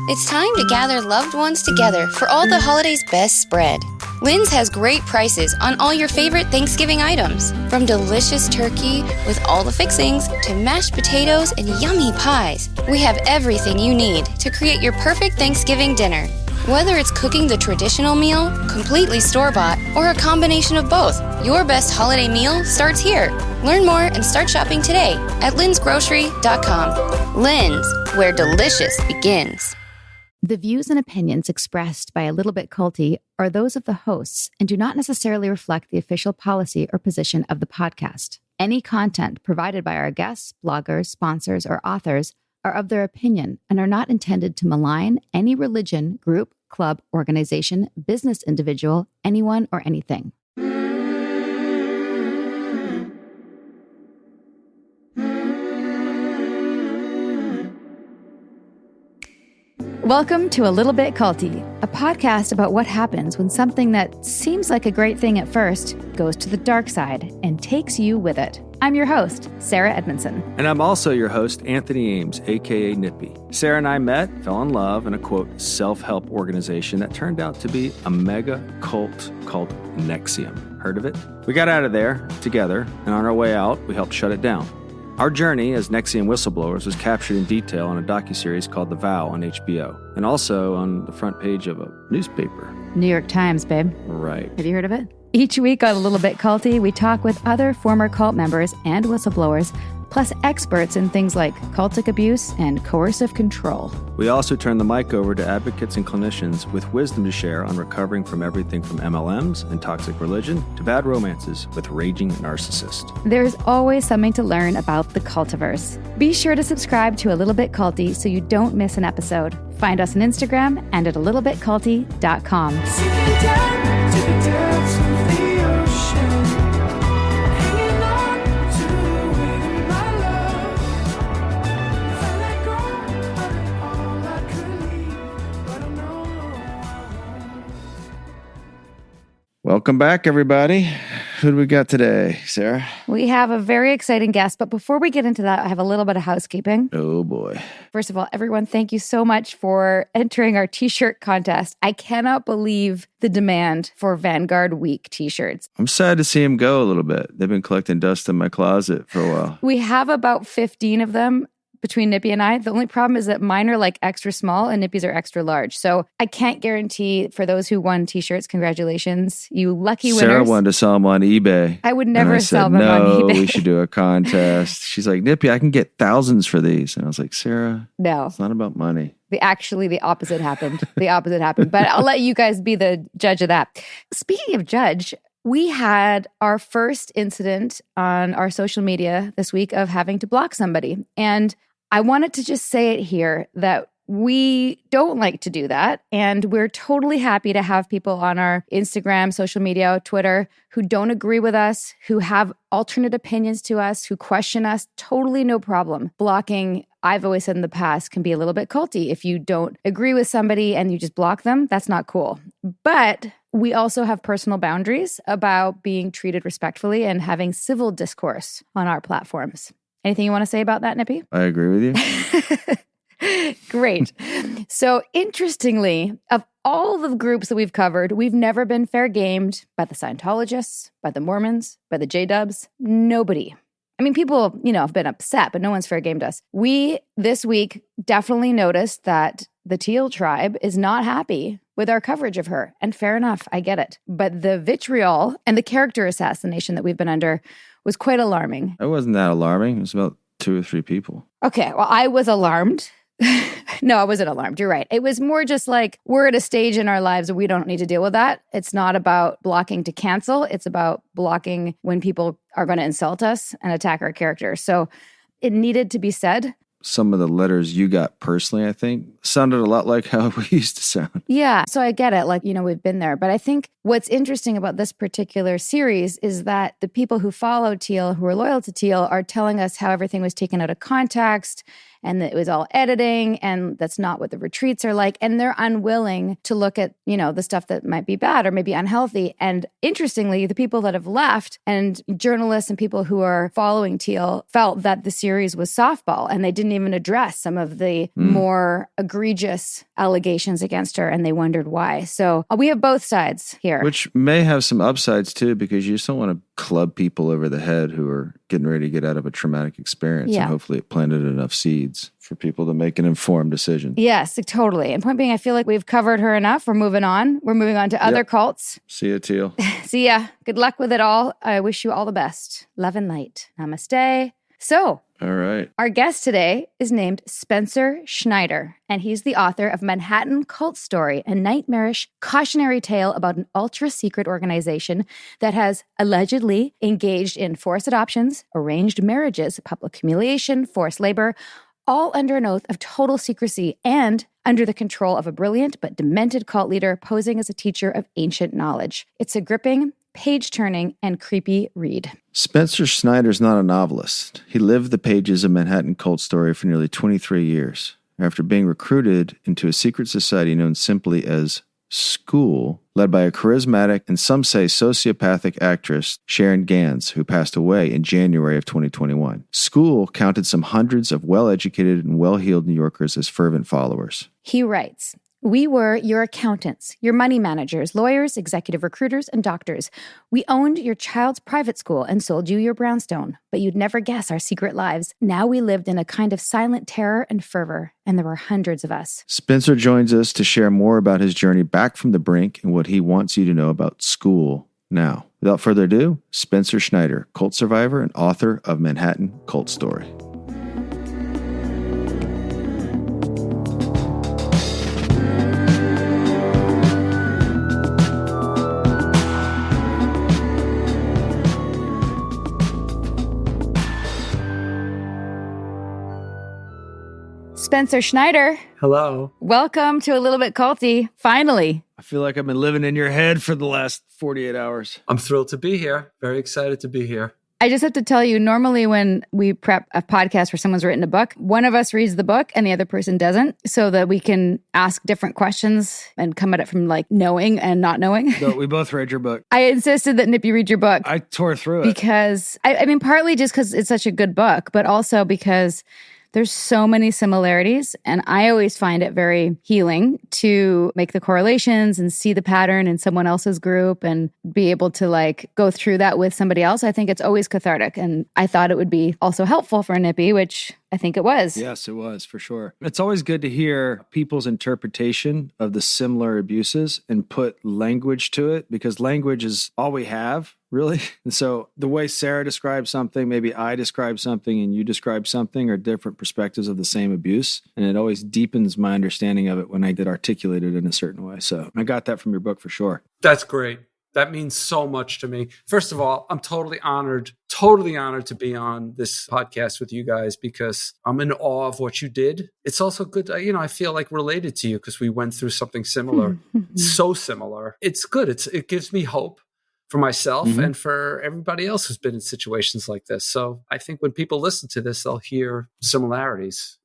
It's time to gather loved ones together for all the holidays' best spread. Lynn's has great prices on all your favorite Thanksgiving items, from delicious turkey with all the fixings to mashed potatoes and yummy pies. We have everything you need to create your perfect Thanksgiving dinner. Whether it's cooking the traditional meal, completely store-bought, or a combination of both, your best holiday meal starts here. Learn more and start shopping today at linsgrocery.com. Lynn's, where delicious begins. The views and opinions expressed by A Little Bit Culty are those of the hosts and do not necessarily reflect the official policy or position of the podcast. Any content provided by our guests, bloggers, sponsors, or authors are of their opinion and are not intended to malign any religion, group, club, organization, business individual, anyone, or anything. Welcome to A Little Bit Culty, a podcast about what happens when something that seems like a great thing at first goes to the dark side and takes you with it. I'm your host, Sarah Edmondson. And I'm also your host, Anthony Ames, a.k.a. Nippy. Sarah and I met, fell in love in a, quote, self-help organization that turned out to be a mega cult called NXIVM. Heard of it? We got out of there together, and on our way out, we helped shut it down. Our journey as NXIVM whistleblowers was captured in detail on a docuseries called The Vow on HBO, and also on the front page of a newspaper. New York Times, babe. Right. Have you heard of it? Each week on A Little Bit Culty, we talk with other former cult members and whistleblowers, plus experts in things like cultic abuse and coercive control. We also turn the mic over to advocates and clinicians with wisdom to share on recovering from everything from MLMs and toxic religion to bad romances with raging narcissists. There's always something to learn about the cultiverse. Be sure to subscribe to A Little Bit Culty so you don't miss an episode. Find us on Instagram and at alittlebitculty.com. Welcome back, everybody. Who do we got today, Sarah? We have a very exciting guest, but before we get into that, I have a little bit of housekeeping. Oh, boy. First of all, everyone, thank you so much for entering our t-shirt contest. I cannot believe the demand for Vanguard Week t-shirts. I'm sad to see him go a little bit. They've been collecting dust in my closet for a while. We have about 15 of them between Nippy and I. The only problem is that mine are like extra small and Nippy's are extra large. So I can't guarantee for those who won t-shirts, congratulations. You lucky winners. Sarah wanted to sell them on eBay. I would never sell them no, on eBay. We should do a contest. She's like, Nippy, I can get thousands for these. And I was like, Sarah, no, it's not about money. The opposite happened. The opposite happened. But I'll let you guys be the judge of that. Speaking of judge, we had our first incident on our social media this week of having to block somebody. And I wanted to just say it here that we don't like to do that. And we're totally happy to have people on our Instagram, social media, Twitter, who don't agree with us, who have alternate opinions to us, who question us. Totally no problem. Blocking, I've always said in the past, can be a little bit culty. If you don't agree with somebody and you just block them, that's not cool. But we also have personal boundaries about being treated respectfully and having civil discourse on our platforms. Anything you want to say about that, Nippy? I agree with you. Great. So interestingly, of all the groups that we've covered, we've never been fair gamed by the Scientologists, by the Mormons, by the J-Dubs. Nobody. I mean, people, have been upset, but no one's fair gamed us. We, this week, definitely noticed that the Teal tribe is not happy with our coverage of her. And fair enough, I get it. But the vitriol and the character assassination that we've been under was quite alarming. It wasn't that alarming. It was about 2 or 3 people. Okay, well, I was alarmed. No, I wasn't alarmed. You're right. It was more just like we're at a stage in our lives where we don't need to deal with that. It's not about blocking to cancel. It's about blocking when people are going to insult us and attack our character. So it needed to be said. Some of the letters you got personally, I think, sounded a lot like how we used to sound. Yeah. So I get it. Like, we've been there. But I think what's interesting about this particular series is that the people who follow Teal, who are loyal to Teal, are telling us how everything was taken out of context and that it was all editing, and that's not what the retreats are like. And they're unwilling to look at, the stuff that might be bad or maybe unhealthy. And interestingly, the people that have left and journalists and people who are following Teal felt that the series was softball, and they didn't even address some of the more egregious allegations against her, and they wondered why. So we have both sides here. Which may have some upsides too, because you just don't want to club people over the head who are getting ready to get out of a traumatic experience. Yeah. And hopefully it planted enough seeds for people to make an informed decision. Yes, totally. And point being, I feel like we've covered her enough. We're moving on. We're moving on to other cults. See ya, Teal. See ya. Good luck with it all. I wish you all the best. Love and light. Namaste. So, all right. Our guest today is named Spencer Schneider, and he's the author of Manhattan Cult Story, a nightmarish cautionary tale about an ultra-secret organization that has allegedly engaged in forced adoptions, arranged marriages, public humiliation, forced labor, all under an oath of total secrecy and under the control of a brilliant but demented cult leader posing as a teacher of ancient knowledge. It's a gripping, page-turning, and creepy read. Spencer Schneider's not a novelist. He lived the pages of Manhattan Cult Story for nearly 23 years. After being recruited into a secret society known simply as School, led by a charismatic and some say sociopathic actress, Sharon Gans, who passed away in January of 2021. School counted some hundreds of well-educated and well-heeled New Yorkers as fervent followers. He writes, "We were your accountants, your money managers, lawyers, executive recruiters, and doctors. We owned your child's private school and sold you your brownstone, but you'd never guess our secret lives. Now we lived in a kind of silent terror and fervor, and there were hundreds of us." Spencer joins us to share more about his journey back from the brink and what he wants you to know about School now. Without further ado, Spencer Schneider, cult survivor and author of Manhattan Cult Story. Spencer Schneider. Hello. Welcome to A Little Bit Culty. Finally. I feel like I've been living in your head for the last 48 hours. I'm thrilled to be here. Very excited to be here. I just have to tell you, normally when we prep a podcast where someone's written a book, one of us reads the book and the other person doesn't, so that we can ask different questions and come at it from like knowing and not knowing. No, we both read your book. I insisted that Nippy read your book. I tore through it. Because, I mean, partly just because it's such a good book, but also because there's so many similarities, and I always find it very healing to make the correlations and see the pattern in someone else's group and be able to like go through that with somebody else. I think it's always cathartic, and I thought it would be also helpful for Nippy, which I think it was. Yes, it was, for sure. It's always good to hear people's interpretation of the similar abuses and put language to it, because language is all we have, really. And so the way Sarah describes something, maybe I describe something and you describe something, are different perspectives of the same abuse. And it always deepens my understanding of it when I get articulated in a certain way. So I got that from your book for sure. That's great. That means so much to me. First of all, I'm totally honored to be on this podcast with you guys, because I'm in awe of what you did. It's also good, I feel like related to you because we went through something similar, so similar. It's good. It gives me hope for myself and for everybody else who's been in situations like this. So I think when people listen to this, they'll hear similarities,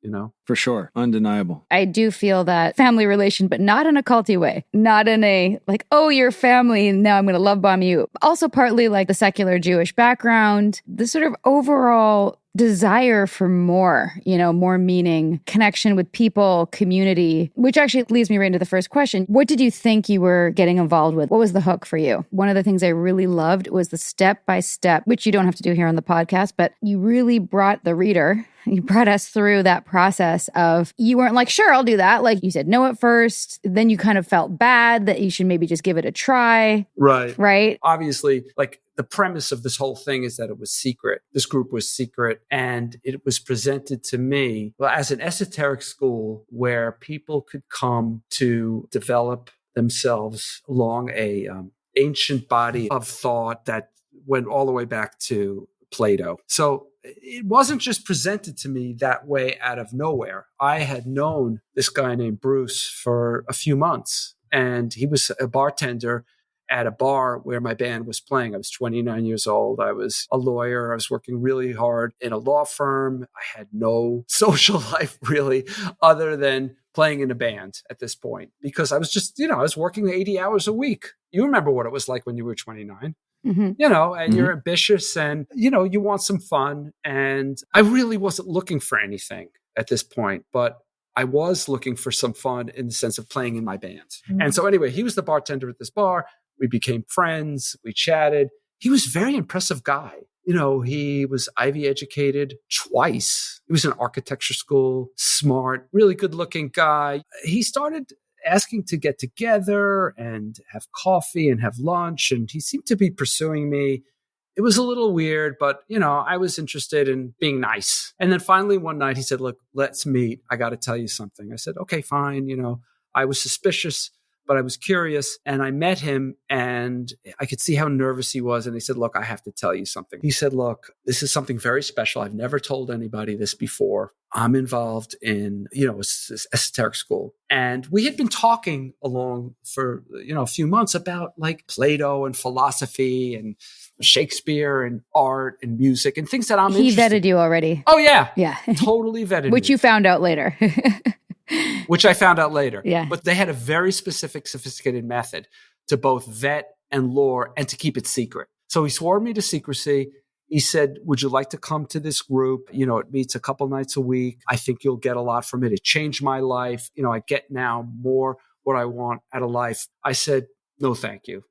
For sure. Undeniable. I do feel that family relation, but not in a culty way. Not in a like, oh, you're family, and now I'm going to love bomb you. Also partly like the secular Jewish background, the sort of overall desire for more, more meaning, connection with people, community, which actually leads me right into the first question. What did you think you were getting involved with? What was the hook for you? One of the things I really loved was the step-by-step, which you don't have to do here on the podcast, but you really brought the reader, you brought us through that process of, you weren't like, sure, I'll do that. Like you said no at first, then you kind of felt bad that you should maybe just give it a try. Right. Obviously, like the premise of this whole thing is that it was secret. This group was secret, and it was presented to me as an esoteric school where people could come to develop themselves along a ancient body of thought that went all the way back to Plato. So it wasn't just presented to me that way out of nowhere. I had known this guy named Bruce for a few months, and he was a bartender. at a bar where my band was playing. I was 29 years old. I was a lawyer. I was working really hard in a law firm. I had no social life really other than playing in a band at this point because I was just, I was working 80 hours a week. You remember what it was like when you were 29. And you're ambitious and, you want some fun. And I really wasn't looking for anything at this point, but I was looking for some fun in the sense of playing in my band. And so anyway, he was the bartender at this bar. We became friends. We chatted. He was a very impressive guy. He was Ivy educated twice. He was in architecture school, smart, really good looking guy. He started asking to get together and have coffee and have lunch. And he seemed to be pursuing me. It was a little weird, but, I was interested in being nice. And then finally one night he said, look, let's meet. I got to tell you something. I said, okay, fine. I was suspicious, but I was curious. And I met him and I could see how nervous he was. And he said, look, I have to tell you something. He said, look, this is something very special. I've never told anybody this before. I'm involved in, esoteric school. And we had been talking along for, a few months about like Plato and philosophy and Shakespeare and art and music and things that I'm interested in. He vetted you already. Oh, yeah. Yeah. Totally vetted Which me. you found out later. Which I found out later. Yeah. But they had a very specific, sophisticated method to both vet and lure and to keep it secret. So he swore me to secrecy. He said, would you like to come to this group? It meets a couple nights a week. I think you'll get a lot from it. It changed my life. I get now more what I want out of life. I said, no, thank you.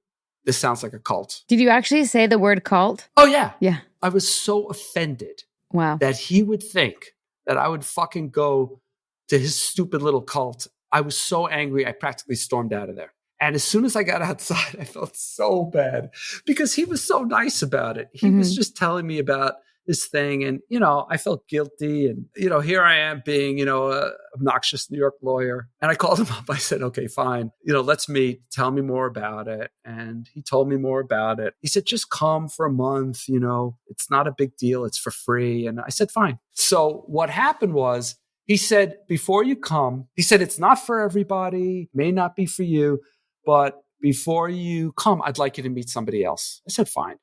This sounds like a cult. Did you actually say the word cult? Oh, yeah. Yeah. I was so offended Wow. that he would think that I would fucking go to his stupid little cult. I was so angry, I practically stormed out of there. And as soon as I got outside, I felt so bad because he was so nice about it. He was just telling me about this thing. And, I felt guilty. And, here I am being, a obnoxious New York lawyer. And I called him up. I said, okay, fine. Let's meet. Tell me more about it. And he told me more about it. He said, just come for a month. It's not a big deal. It's for free. And I said, fine. So what happened was he said, before you come, he said, it's not for everybody, may not be for you. But before you come, I'd like you to meet somebody else. I said, fine.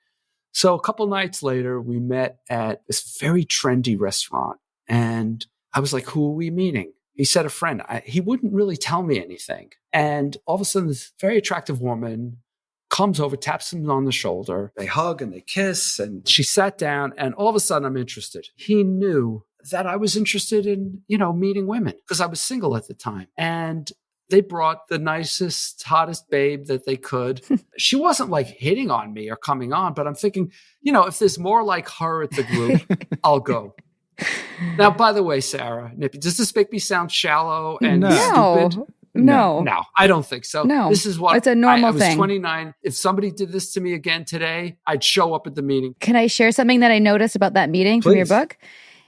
So a couple nights later, we met at this very trendy restaurant. And I was like, who are we meeting? He said, a friend. He wouldn't really tell me anything. And all of a sudden, this very attractive woman comes over, taps him on the shoulder. They hug and they kiss. And she sat down. And all of a sudden, I'm interested. He knew that I was interested in, meeting women because I was single at the time. And they brought the nicest, hottest babe that they could. She wasn't like hitting on me or coming on, but I'm thinking, if there's more like her at the group, I'll go. Now, by the way, Sarah, Nippy, does this make me sound shallow and stupid? No, I don't think so. No, this is what it's a normal thing. I was 29. If somebody did this to me again today, I'd show up at the meeting. Can I share something that I noticed about that meeting from your book?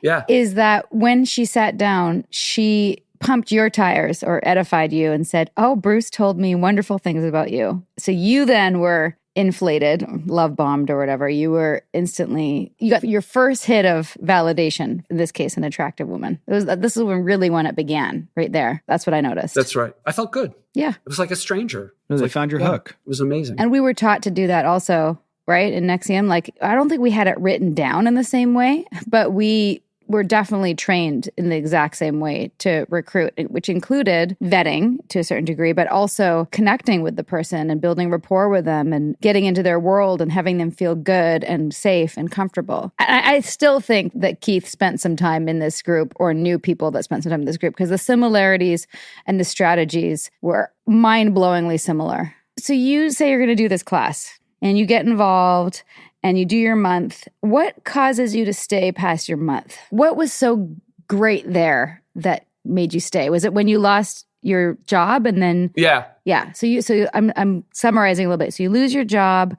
Yeah. Is that when she sat down, she pumped your tires or edified you and said, oh, Bruce told me wonderful things about you. So you then were inflated, love bombed or whatever. You were instantly, you got your first hit of validation, in this case, an attractive woman. This is really when it began, right there. That's what I noticed. That's right. I felt good. Yeah. It was like a stranger. No, they found your hook. It was amazing. And we were taught to do that also, right? In NXIVM, like, I don't think we had it written down in the same way, but we were definitely trained in the exact same way to recruit, which included vetting to a certain degree, but also connecting with the person and building rapport with them and getting into their world and having them feel good and safe and comfortable. I still think that Keith spent some time in this group or knew people that spent some time in this group because the similarities and the strategies were mind-blowingly similar. So you say you're going to do this class and you get involved and you do your month. What causes you to stay past your month? What was so great there that made you stay? Was it when you lost your job and then? Yeah. So I'm summarizing a little bit. So you lose your job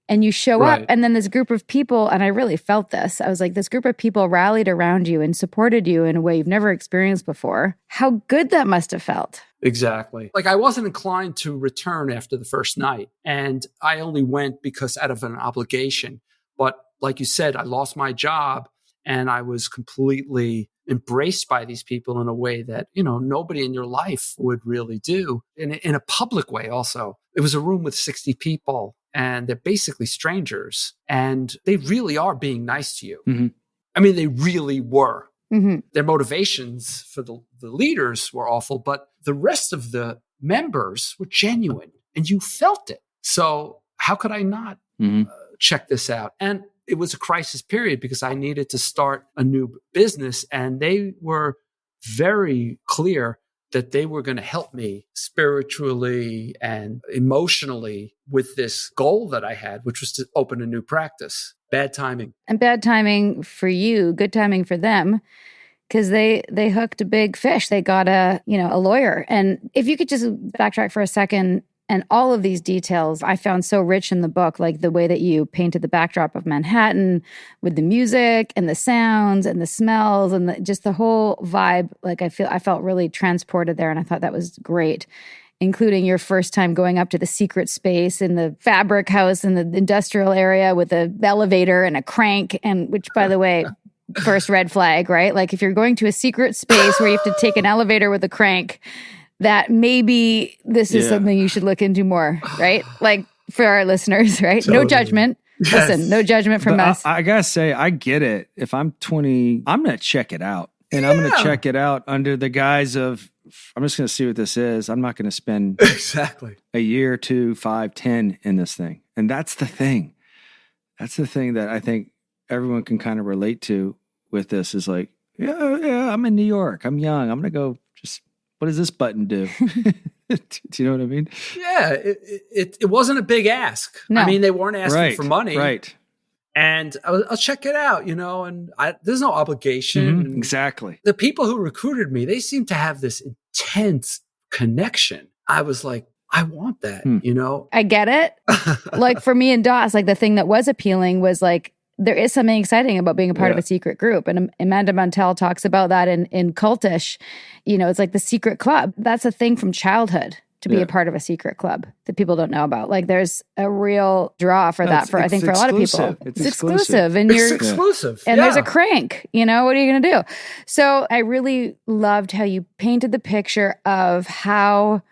and you show up and then this group of people, and I really felt this. I was like, this group of people rallied around you and supported you in a way you've never experienced before. How good that must have felt. Exactly. Like I wasn't inclined to return after the first night. And I only went because out of an obligation. But like you said, I lost my job and I was completely embraced by these people in a way that, nobody in your life would really do, in a public way also. It was a room with 60 people, and they're basically strangers, and they really are being nice to you. Mm-hmm. I mean, they really were. Mm-hmm. Their motivations for the leaders were awful, but the rest of the members were genuine, and you felt it. So how could I not check this out? And it was a crisis period because I needed to start a new business, and they were very clear that they were going to help me spiritually and emotionally with this goal that I had, which was to open a new practice. Bad timing. And bad timing for you, good timing for them, because they hooked a big fish. They got a lawyer. And if you could just backtrack for a second, and all of these details I found so rich in the book, like the way that you painted the backdrop of Manhattan with the music and the sounds and the smells and just the whole vibe. Like I felt really transported there, and I thought that was great, including your first time going up to the secret space in the fabric house in the industrial area with an elevator and a crank, and which, by the way, first red flag, right? Like if you're going to a secret space where you have to take an elevator with a crank, that maybe this is something you should look into more, right? Like for our listeners, right? Totally. No judgment. Yes. Listen, no judgment from us. I gotta say, I get it. If I'm 20, I'm going to check it out. And I'm going to check it out under the guise of, I'm just going to see what this is. I'm not going to spend a year, 2, 5, 10 in this thing. And that's the thing. That's the thing that I think everyone can kind of relate to with this is like, I'm in New York. I'm young. I'm going to go just, what does this button do? Do you know what I mean? Yeah, it wasn't a big ask. No. I mean, they weren't asking for money. Right. And I'll check it out, and there's no obligation. Mm-hmm. Exactly. The people who recruited me, they seem to have this intense connection. I was like, I want that, I get it. Like for me and Doss, like the thing that was appealing was like, there is something exciting about being a part of a secret group. And Amanda Montell talks about that in Cultish. It's like the secret club. That's a thing from childhood to be a part of a secret club that people don't know about. Like there's a real draw for that a lot of people. It's exclusive. And it's exclusive. And there's a crank, what are you going to do? So I really loved how you painted the picture of how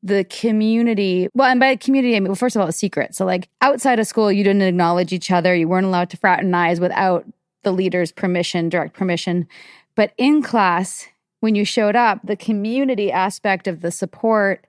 the community, and by community, I mean, first of all, it's secret. So like outside of school, you didn't acknowledge each other. You weren't allowed to fraternize without the leader's permission, direct permission. But in class, when you showed up, the community aspect of the support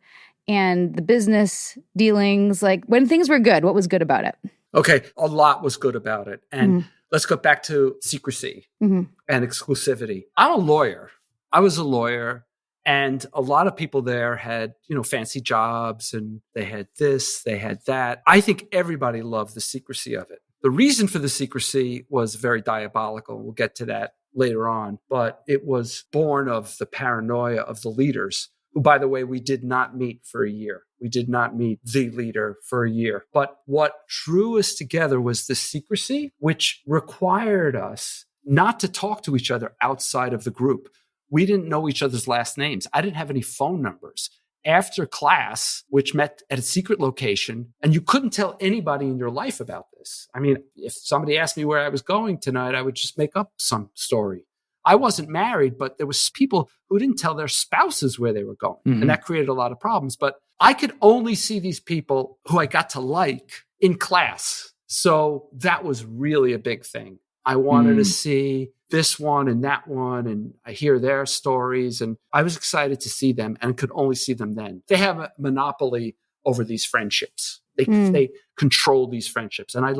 and the business dealings, like when things were good, what was good about it? Okay, a lot was good about it. And let's go back to secrecy and exclusivity. I'm a lawyer. I was a lawyer. And a lot of people there had, fancy jobs, and they had this, they had that. I think everybody loved the secrecy of it. The reason for the secrecy was very diabolical. We'll get to that later on. But it was born of the paranoia of the leaders, who, by the way, we did not meet for a year. We did not meet the leader for a year. But what drew us together was the secrecy, which required us not to talk to each other outside of the group. We didn't know each other's last names. I didn't have any phone numbers. After class, which met at a secret location, and you couldn't tell anybody in your life about this. I mean, if somebody asked me where I was going tonight, I would just make up some story. I wasn't married, but there was people who didn't tell their spouses where they were going. And that created a lot of problems. But I could only see these people who I got to like in class. So that was really a big thing. I wanted to see this one and that one, and I hear their stories, and I was excited to see them and could only see them then. They have a monopoly over these friendships. They control these friendships. And I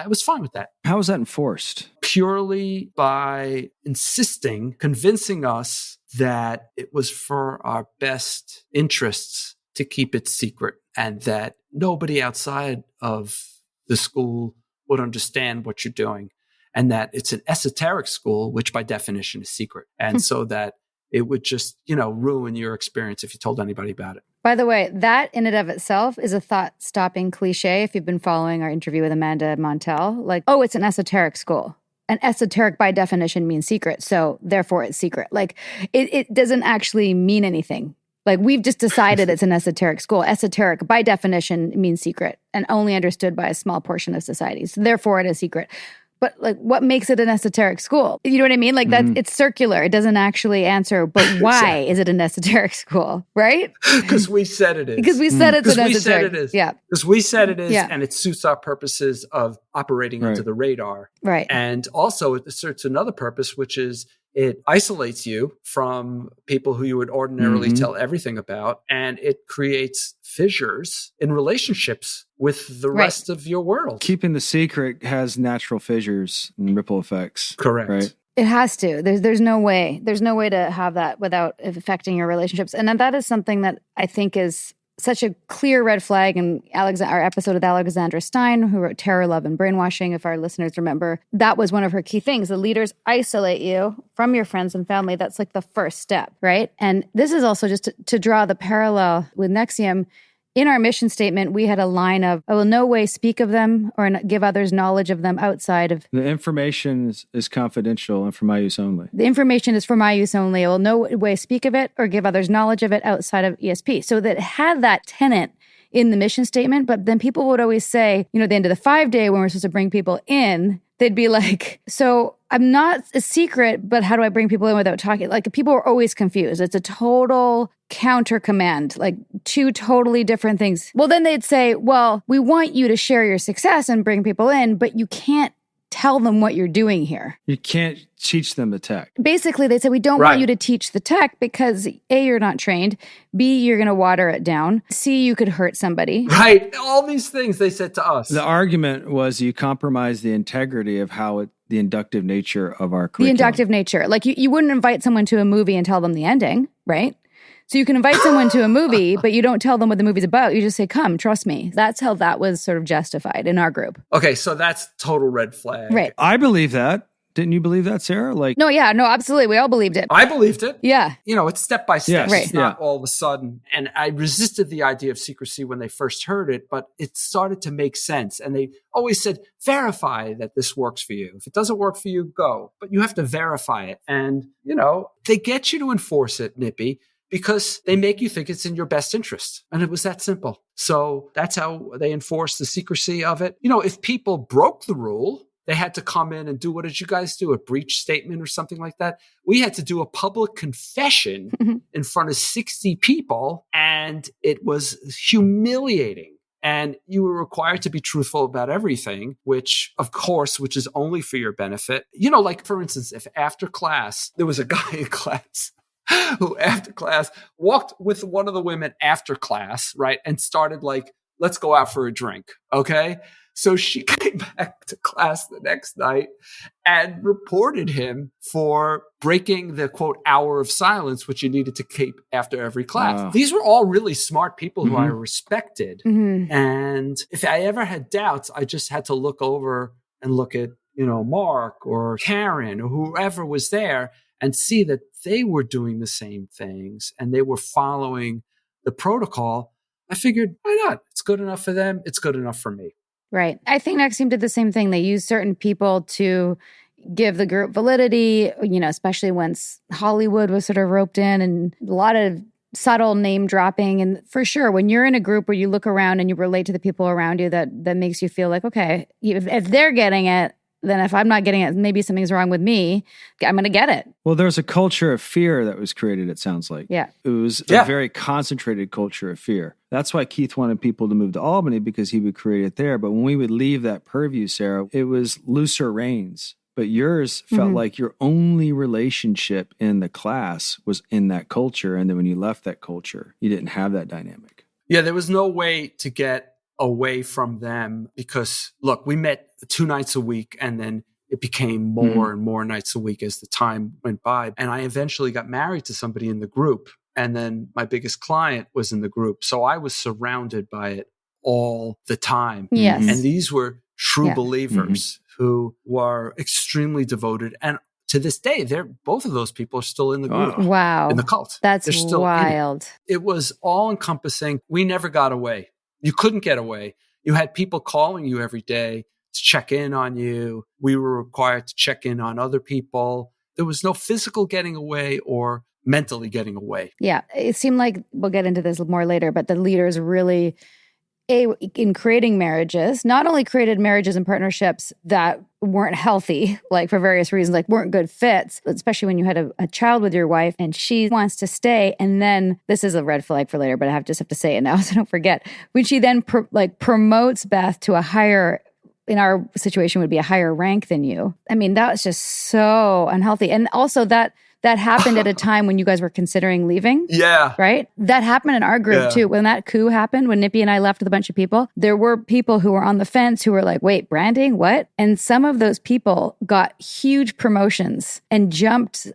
was fine with that. How was that enforced? Purely by convincing us that it was for our best interests to keep it secret, and that nobody outside of the school would understand what you're doing. And that it's an esoteric school, which by definition is secret. And so that it would just, ruin your experience if you told anybody about it. By the way, that in and of itself is a thought-stopping cliche. If you've been following our interview with Amanda Montell, like, oh, it's an esoteric school. And esoteric by definition means secret. So therefore it's secret. Like it doesn't actually mean anything. Like we've just decided it's an esoteric school. Esoteric by definition means secret and only understood by a small portion of society. So therefore it is secret. But like, what makes it an esoteric school? You know what I mean? Like that, it's circular. It doesn't actually answer, but why is it an esoteric school, right? Because we said it is. Because we said it's an esoteric. We said it is. Yeah. Because we said it is, Yeah. and it suits our purposes of operating under the radar. Right. And also it serves another purpose, which is it isolates you from people who you would ordinarily tell everything about, and it creates fissures in relationships with the rest of your world. Keeping the secret has natural fissures and ripple effects. Correct. Right? It has to. There's no way. There's no way to have that without affecting your relationships. And that is something that I think is such a clear red flag in our episode with Alexandra Stein, who wrote Terror, Love, and Brainwashing, if our listeners remember. That was one of her key things. The leaders isolate you from your friends and family. That's like the first step, right? And this is also just to draw the parallel with NXIVM. In our mission statement, we had a line of, I will no way speak of them or give others knowledge of them outside of... The information is confidential and for my use only. The information is for my use only. I will no way speak of it or give others knowledge of it outside of ESP. So that had that tenet in the mission statement, but then people would always say, at the end of the 5-day when we're supposed to bring people in, they'd be like, so I'm not a secret, but how do I bring people in without talking? Like, people are always confused. It's a total counter command, like two totally different things. Well, then they'd say, well, we want you to share your success and bring people in, but you can't tell them what you're doing here. You can't teach them the tech. Basically, they said, we don't want you to teach the tech because A, you're not trained, B, you're going to water it down, C, you could hurt somebody. Right. All these things they said to us. The argument was you compromise the integrity of the inductive nature of our curriculum. The inductive nature. Like you wouldn't invite someone to a movie and tell them the ending, right? So you can invite someone to a movie, but you don't tell them what the movie's about. You just say, come, trust me. That's how that was sort of justified in our group. Okay, so that's total red flag. Right. I believe that. Didn't you believe that, Sarah? No, absolutely. We all believed it. I believed it. Yeah. It's step by step. Yes. Right. It's not all of a sudden. And I resisted the idea of secrecy when they first heard it, but it started to make sense. And they always said, verify that this works for you. If it doesn't work for you, go. But you have to verify it. And, they get you to enforce it, Nippy, because they make you think it's in your best interest. And it was that simple. So that's how they enforce the secrecy of it. If people broke the rule, they had to come in and do, what did you guys do? A breach statement or something like that? We had to do a public confession in front of 60 people, and it was humiliating. And you were required to be truthful about everything, which is only for your benefit. Like, for instance, if after class, there was a guy in class who after class walked with one of the women after class, right? And started like, let's go out for a drink. Okay. So she came back to class the next night and reported him for breaking the quote hour of silence, which you needed to keep after every class. Wow. These were all really smart people who I respected. And if I ever had doubts, I just had to look over and look at, Mark or Karen or whoever was there and see that they were doing the same things and they were following the protocol. I figured, why not? It's good enough for them. It's good enough for me. Right. I think NXIVM did the same thing. They used certain people to give the group validity, especially once Hollywood was sort of roped in, and a lot of subtle name dropping. And for sure, when you're in a group where you look around and you relate to the people around you, that makes you feel like, okay, if they're getting it, then if I'm not getting it, maybe something's wrong with me. I'm going to get it. Well, there's a culture of fear that was created, it sounds like. Yeah. It was a very concentrated culture of fear. That's why Keith wanted people to move to Albany, because he would create it there. But when we would leave that purview, Sarah, it was looser reins. But yours felt like your only relationship in the class was in that culture. And then when you left that culture, you didn't have that dynamic. Yeah, there was no way to get away from them because, look, we met 2 nights a week and then it became more and more nights a week as the time went by. And I eventually got married to somebody in the group. And then my biggest client was in the group. So I was surrounded by it all the time. Yes. And these were true believers who were extremely devoted. And to this day, both of those people are still in the group. Wow. In the cult. That's They're still wild. It was all encompassing. We never got away. You couldn't get away. You had people calling you every day to check in on you. We were required to check in on other people. There was no physical getting away or mentally getting away. Yeah. It seemed like, we'll get into this more later, but the leaders really in creating marriages, not only created marriages and partnerships that weren't healthy, like for various reasons, like weren't good fits, especially when you had a child with your wife and she wants to stay. And then this is a red flag for later, but I just have to say it now so don't forget. When she then promotes Beth to a higher, in our situation would be a higher rank than you. I mean, that was just so unhealthy. And also that happened at a time when you guys were considering leaving. Yeah. Right? That happened in our group too. When that coup happened, when Nippy and I left with a bunch of people, there were people who were on the fence who were like, wait, branding? What? And some of those people got huge promotions and jumped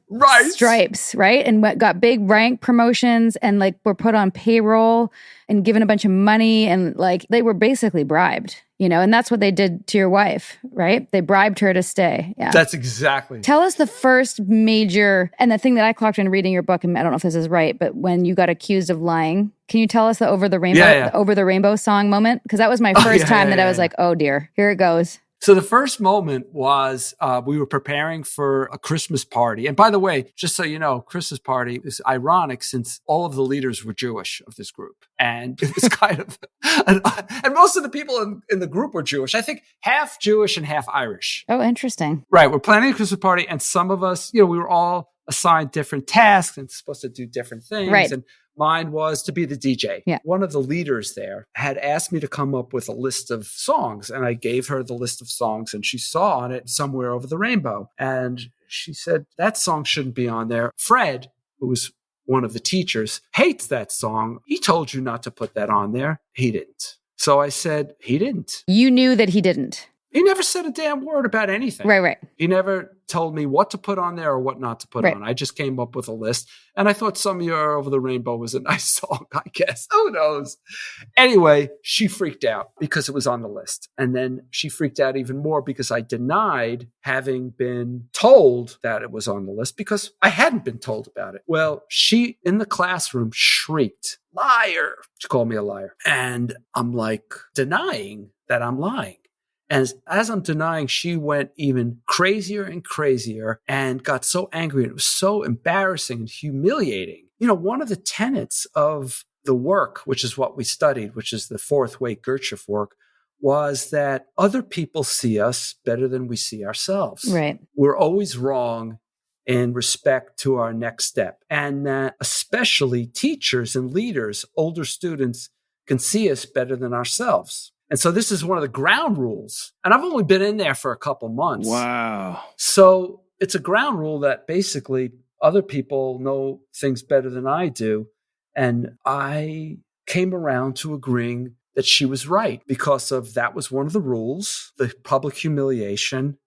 stripes, right? And got big rank promotions and like were put on payroll and given a bunch of money and like they were basically bribed. And that's what they did to your wife, right? They bribed her to stay. Yeah. That's exactly. Tell us the first major, and the thing that I clocked in reading your book, and I don't know if this is right, but when you got accused of lying, can you tell us the Over the Rainbow, the Over the Rainbow song moment? Because that was my first time that I was like, oh dear, here it goes. So the first moment was we were preparing for a Christmas party. And by the way, just so you know, Christmas party is ironic since all of the leaders were Jewish of this group. And it was kind of, and most of the people in the group were Jewish. I think half Jewish and half Irish. Oh, interesting. Right. We're planning a Christmas party and some of us, we were all assigned different tasks and supposed to do different things. Right. And mine was to be the DJ. Yeah. One of the leaders there had asked me to come up with a list of songs, and I gave her the list of songs, and she saw on it Somewhere Over the Rainbow. And she said, that song shouldn't be on there. Fred, who was one of the teachers, hates that song. He told you not to put that on there. He didn't. So I said, he didn't. You knew that he didn't. He never said a damn word about anything. Right. He never told me what to put on there or what not to put on. I just came up with a list. And I thought Somewhere Over the Rainbow was a nice song, I guess. Who knows? Anyway, she freaked out because it was on the list. And then she freaked out even more because I denied having been told that it was on the list because I hadn't been told about it. Well, she, in the classroom, shrieked, liar. She called me a liar. And I'm like denying that I'm lying. And as I'm denying, she went even crazier and crazier and got so angry. And it was so embarrassing and humiliating. One of the tenets of the work, which is what we studied, which is the fourth way Gurdjieff work, was that other people see us better than we see ourselves. Right. We're always wrong in respect to our next step. And that especially teachers and leaders, older students, can see us better than ourselves. And so this is one of the ground rules. And I've only been in there for a couple months. Wow. So it's a ground rule that basically other people know things better than I do. And I came around to agreeing that she was right because of that was one of the rules, the public humiliation,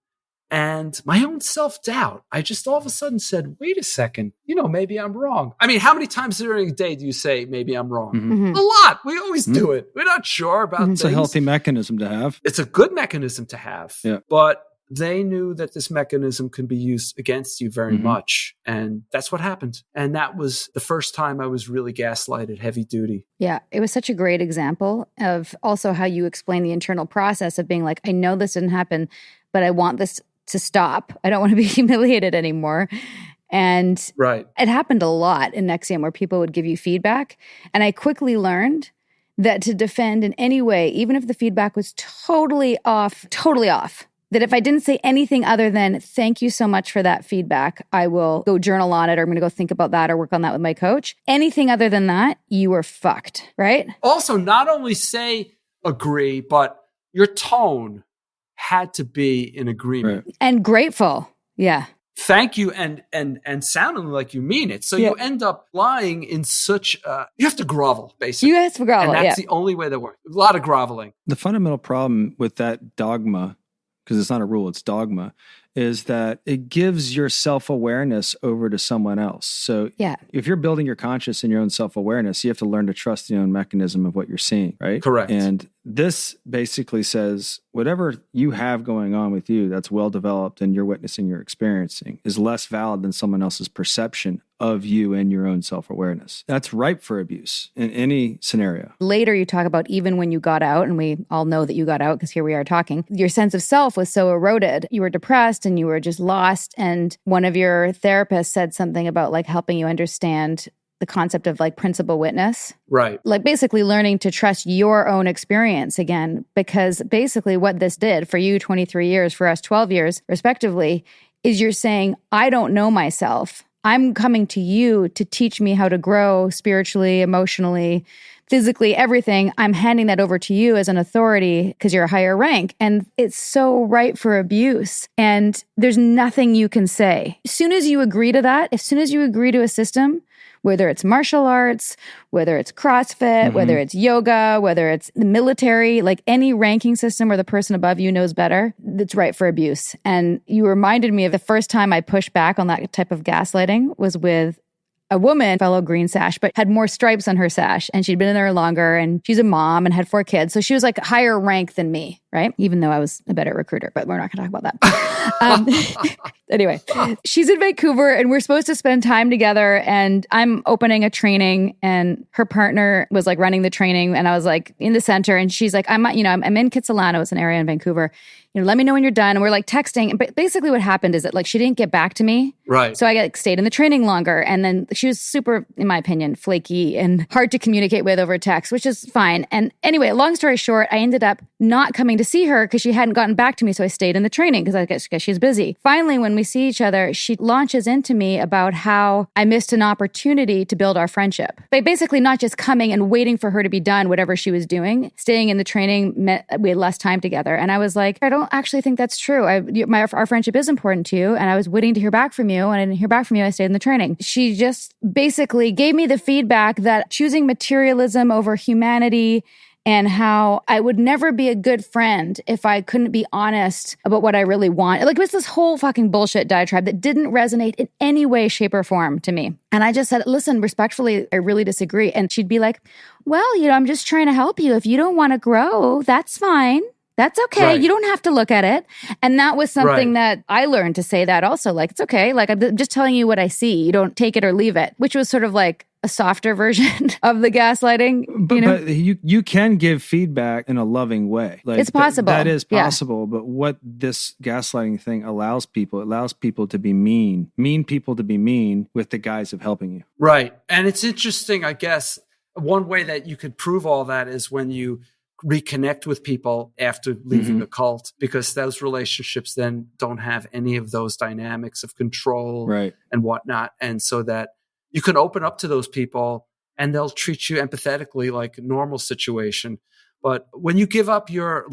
and my own self-doubt. I just all of a sudden said, wait a second, maybe I'm wrong. I mean, how many times during a day do you say, maybe I'm wrong? Mm-hmm. A lot. We always do it. We're not sure about things. It's a healthy mechanism to have. It's a good mechanism to have. Yeah. But they knew that this mechanism can be used against you very much. And that's what happened. And that was the first time I was really gaslighted heavy duty. Yeah, it was such a great example of also how you explain the internal process of being like, I know this didn't happen, but I want this to stop. I don't want to be humiliated anymore. And it happened a lot in NXIVM where people would give you feedback. And I quickly learned that to defend in any way, even if the feedback was totally off, that if I didn't say anything other than, thank you so much for that feedback, I will go journal on it, or I'm going to go think about that or work on that with my coach. Anything other than that, you were fucked, right? Also, not only say agree, but your tone had to be in agreement. Right. And grateful. Yeah. Thank you and sounding like you mean it. So you end up lying in such you have to grovel, basically. You have to grovel, and that's the only way that works. A lot of groveling. The fundamental problem with that dogma, because it's not a rule, it's dogma, is that it gives your self-awareness over to someone else. So if you're building your conscious and your own self-awareness, you have to learn to trust the own mechanism of what you're seeing, right? Correct. And this basically says whatever you have going on with you that's well-developed and you're witnessing, you're experiencing, is less valid than someone else's perception of you and your own self-awareness. That's ripe for abuse in any scenario. Later, you talk about even when you got out, and we all know that you got out because here we are talking, your sense of self was so eroded. You were depressed and you were just lost. And one of your therapists said something about like helping you understand the concept of like principal witness. Right. Like basically learning to trust your own experience again, because basically what this did for you 23 years, for us 12 years, respectively, is you're saying, I don't know myself. I'm coming to you to teach me how to grow spiritually, emotionally, physically, everything. I'm handing that over to you as an authority because you're a higher rank. And it's so ripe for abuse. And there's nothing you can say. As soon as you agree to that, as soon as you agree to a system, whether it's martial arts, whether it's CrossFit, whether it's yoga, whether it's the military, like any ranking system where the person above you knows better, that's right for abuse. And you reminded me of the first time I pushed back on that type of gaslighting was with a woman, fellow green sash, but had more stripes on her sash. And she'd been in there longer and she's a mom and had 4 kids. So she was like higher rank than me, right? Even though I was a better recruiter, but we're not going to talk about that. Anyway, she's in Vancouver and we're supposed to spend time together and I'm opening a training and her partner was like running the training and I was like in the center and she's like, I'm in Kitsilano, it's an area in Vancouver. Let me know when you're done. And we're like texting. But basically what happened is that like she didn't get back to me. Right. So I stayed in the training longer. And then she was super, in my opinion, flaky and hard to communicate with over text, which is fine. And anyway, long story short, I ended up not coming to see her because she hadn't gotten back to me. So I stayed in the training because I guess she's busy. Finally, when we see each other, she launches into me about how I missed an opportunity to build our friendship. By basically not just coming and waiting for her to be done, whatever she was doing, staying in the training meant we had less time together. And I was like, I don't actually think that's true. Our friendship is important to you. And I was waiting to hear back from you. And I didn't hear back from you. I stayed in the training. She just basically gave me the feedback that choosing materialism over humanity and how I would never be a good friend if I couldn't be honest about what I really want. Like it was this whole fucking bullshit diatribe that didn't resonate in any way, shape, or form to me. And I just said, listen, respectfully, I really disagree. And she'd be like, well, I'm just trying to help you. If you don't want to grow, that's fine. That's okay. Right. You don't have to look at it. And that was something that I learned to say that also. Like, it's okay. Like, I'm just telling you what I see. You don't take it or leave it, which was sort of like a softer version of the gaslighting. But you can give feedback in a loving way. Like, it's possible. That is possible. Yeah. But what this gaslighting thing allows people to be mean people to be mean with the guise of helping you. Right. And it's interesting, I guess, one way that you could prove all that is when you reconnect with people after leaving the cult, because those relationships then don't have any of those dynamics of control and whatnot. And so that you can open up to those people and they'll treat you empathetically like a normal situation. But when you give up your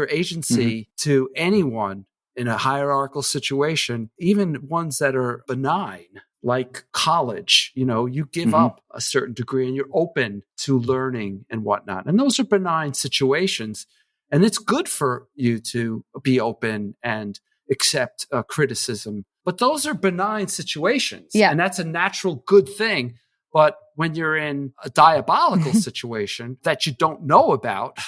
agency to anyone in a hierarchical situation, even ones that are benign, like college, you give up a certain degree and you're open to learning and whatnot. And those are benign situations. And it's good for you to be open and accept criticism. But those are benign situations. Yeah. And that's a natural good thing. But when you're in a diabolical situation that you don't know about,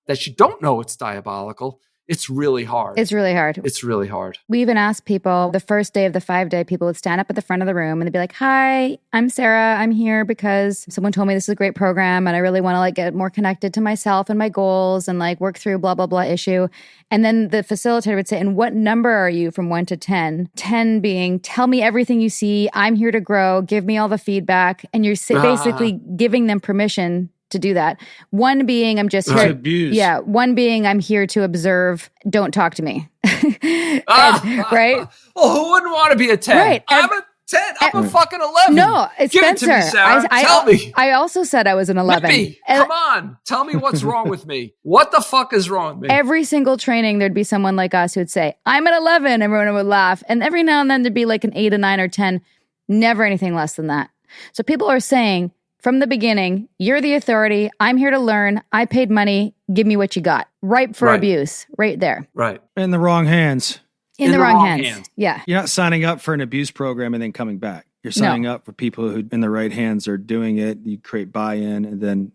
that you don't know it's diabolical, it's really hard. It's really hard. It's really hard. We even asked people, the first day of the 5-day, people would stand up at the front of the room and they'd be like, hi, I'm Sarah. I'm here because someone told me this is a great program and I really want to get more connected to myself and my goals and work through blah, blah, blah issue. And then the facilitator would say, and what number are you from 1 to 10? 10 being, tell me everything you see. I'm here to grow. Give me all the feedback. And you're basically giving them permission to do that. 1 being, I'm just here. Abuse. Yeah. 1 being, I'm here to observe. Don't talk to me. Right? Well, who wouldn't want to be a 10? Right. I'm a 10. I'm a fucking 11. No, it's Give Spencer. it to me, Sarah. Tell me. I also said I was an 11. Nippy, come on. Tell me what's wrong with me. What the fuck is wrong with me? Every single training, there'd be someone like us who'd say, I'm an 11. Everyone would laugh. And every now and then there'd be an 8, a 9, or 10. Never anything less than that. So people are saying, from the beginning, you're the authority. I'm here to learn. I paid money. Give me what you got. Ripe for abuse. Right there. Right. In the wrong hands. In the wrong hands. Yeah. You're not signing up for an abuse program and then coming back. You're signing up for people who in the right hands are doing it. You create buy-in. And then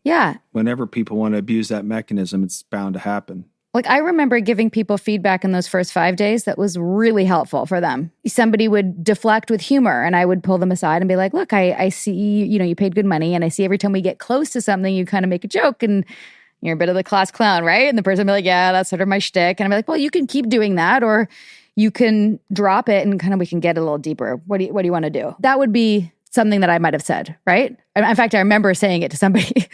whenever people want to abuse that mechanism, it's bound to happen. I remember giving people feedback in those first 5 days that was really helpful for them. Somebody would deflect with humor and I would pull them aside and be like, look, I see, you paid good money and I see every time we get close to something, you kind of make a joke and you're a bit of the class clown, right? And the person would be like, yeah, that's sort of my shtick. And I'd be like, well, you can keep doing that or you can drop it and we can get a little deeper. What do you want to do? That would be something that I might have said, right? In fact, I remember saying it to somebody.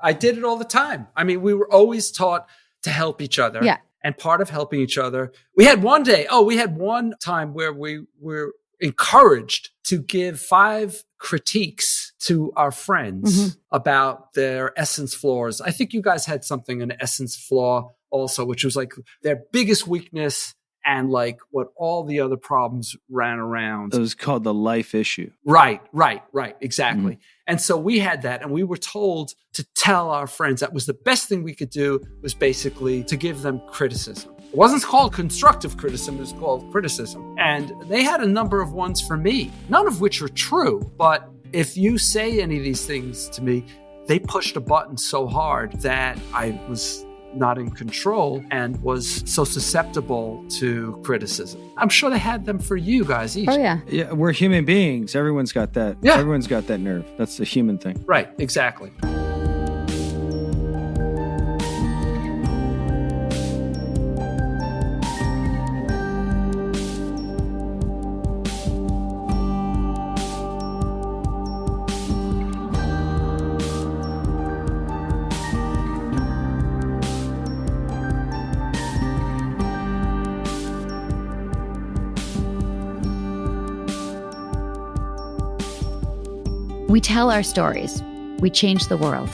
I did it all the time. I mean, we were always taught to help each other. Yeah. And part of helping each other, we had one time where we were encouraged to give 5 critiques to our friends about their essence flaws. I think you guys had something, an essence flaw also, which was like their biggest weakness and like what all the other problems ran around. It was called the life issue. Right. Exactly. And so we had that, and we were told to tell our friends that was the best thing we could do, was basically to give them criticism. It wasn't called constructive criticism, it was called criticism. And they had a number of ones for me, none of which are true. But if you say any of these things to me, they pushed a button so hard that I was not in control and was so susceptible to criticism. I'm sure they had them for you guys each. Oh, yeah. Yeah, we're human beings. Everyone's got that. Yeah. Everyone's got that nerve. That's the human thing. Right, exactly. We tell our stories. We change the world.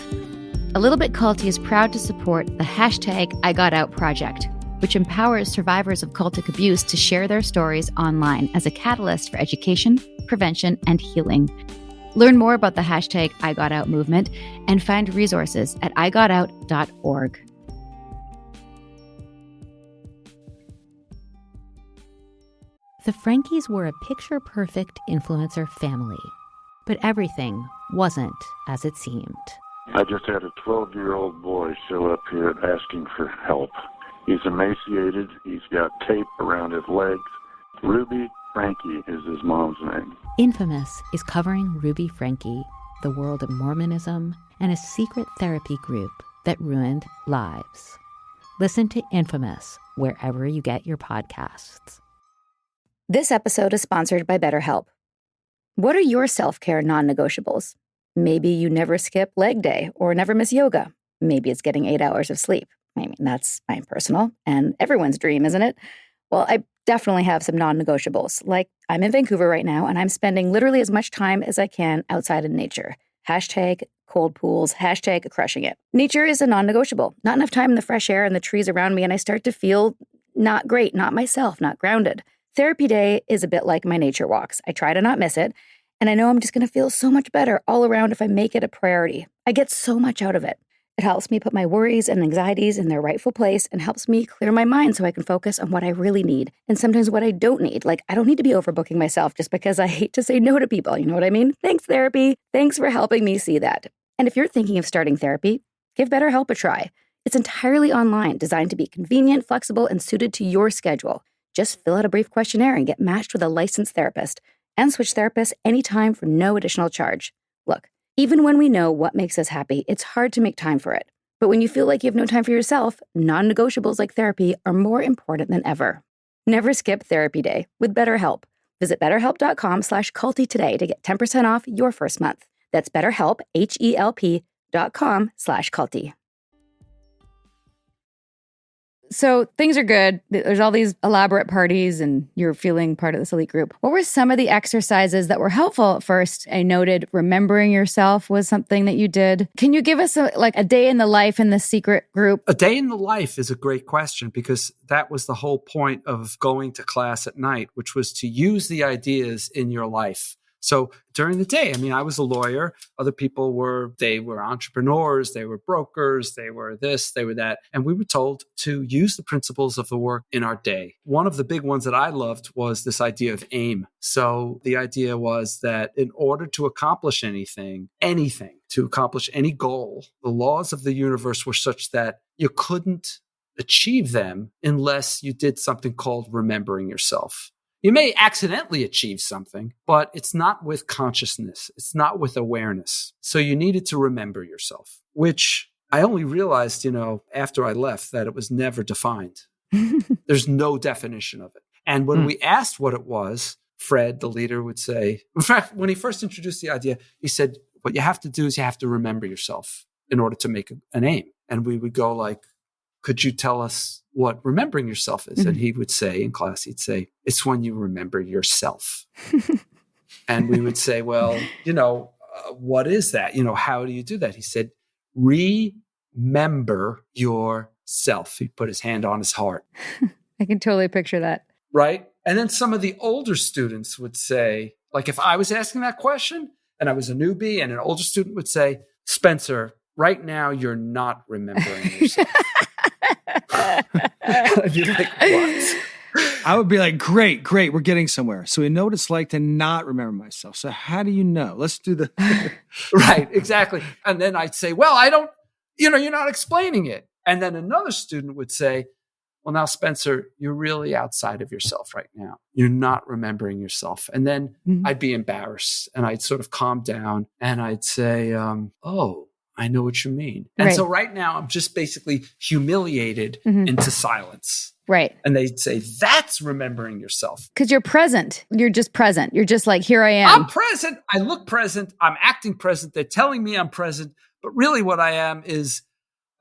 A Little Bit Culty is proud to support the #IGotOut project, which empowers survivors of cultic abuse to share their stories online as a catalyst for education, prevention, and healing. Learn more about the #IGotOut movement and find resources at igotout.org. The Frankies were a picture-perfect influencer family. But everything wasn't as it seemed. I just had a 12-year-old boy show up here asking for help. He's emaciated. He's got tape around his legs. Ruby Frankie is his mom's name. Infamous is covering Ruby Frankie, the world of Mormonism, and a secret therapy group that ruined lives. Listen to Infamous wherever you get your podcasts. This episode is sponsored by BetterHelp. What are your self-care non-negotiables? Maybe you never skip leg day or never miss yoga. Maybe it's getting 8 hours of sleep. I mean, that's my personal and everyone's dream, isn't it? Well, I definitely have some non-negotiables. Like, I'm in Vancouver right now, and I'm spending literally as much time as I can outside in nature. #cold pools, #crushing it. Nature is a non-negotiable. Not enough time in the fresh air and the trees around me, and I start to feel not great, not myself, not grounded. Therapy day is a bit like my nature walks. I try to not miss it, and I know I'm just going to feel so much better all around if I make it a priority. I get so much out of it. It helps me put my worries and anxieties in their rightful place and helps me clear my mind so I can focus on what I really need and sometimes what I don't need. Like, I don't need to be overbooking myself just because I hate to say no to people. You know what I mean? Thanks, therapy. Thanks for helping me see that. And if you're thinking of starting therapy, give BetterHelp a try. It's entirely online, designed to be convenient, flexible, and suited to your schedule. Just fill out a brief questionnaire and get matched with a licensed therapist and switch therapists anytime for no additional charge. Look, even when we know what makes us happy, it's hard to make time for it. But when you feel like you have no time for yourself, non-negotiables like therapy are more important than ever. Never skip therapy day with BetterHelp. Visit betterhelp.com/culty today to get 10% off your first month. That's BetterHelp, HELP.com/culty. So things are good. There's all these elaborate parties and you're feeling part of this elite group. What were some of the exercises that were helpful at first? I noted remembering yourself was something that you did. Can you give us a day in the life in the secret group? A day in the life is a great question because that was the whole point of going to class at night, which was to use the ideas in your life. So during the day, I mean, I was a lawyer. Other people were entrepreneurs, they were brokers, they were this, they were that. And we were told to use the principles of the work in our day. One of the big ones that I loved was this idea of aim. So the idea was that in order to accomplish anything, to accomplish any goal, the laws of the universe were such that you couldn't achieve them unless you did something called remembering yourself. You may accidentally achieve something, but it's not with consciousness. It's not with awareness. So you needed to remember yourself, which I only realized, after I left that it was never defined. There's no definition of it. And when we asked what it was, Fred, the leader, would say, in fact, when he first introduced the idea, he said, what you have to do is you have to remember yourself in order to make an aim. And we would go like, could you tell us what remembering yourself is? And he would say in class, he'd say, it's when you remember yourself. And we would say, well, what is that? How do you do that? He said, remember yourself. He put his hand on his heart. I can totally picture that. Right? And then some of the older students would say, like if I was asking that question and I was a newbie and an older student would say, Spencer, right now you're not remembering yourself. I'd be like, what? I would be like, great, we're getting somewhere. So we know what it's like to not remember myself. So how do you know? Let's do the... Right, exactly. And then I'd say, well, I don't, you're not explaining it. And then another student would say, well, now, Spencer, you're really outside of yourself right now. You're not remembering yourself. And then I'd be embarrassed and I'd sort of calm down and I'd say, oh, I know what you mean. And so right now I'm just basically humiliated into silence. Right. And they'd say, that's remembering yourself. Because you're present. You're just present. You're just like, here I am. I'm present. I look present. I'm acting present. They're telling me I'm present. But really what I am is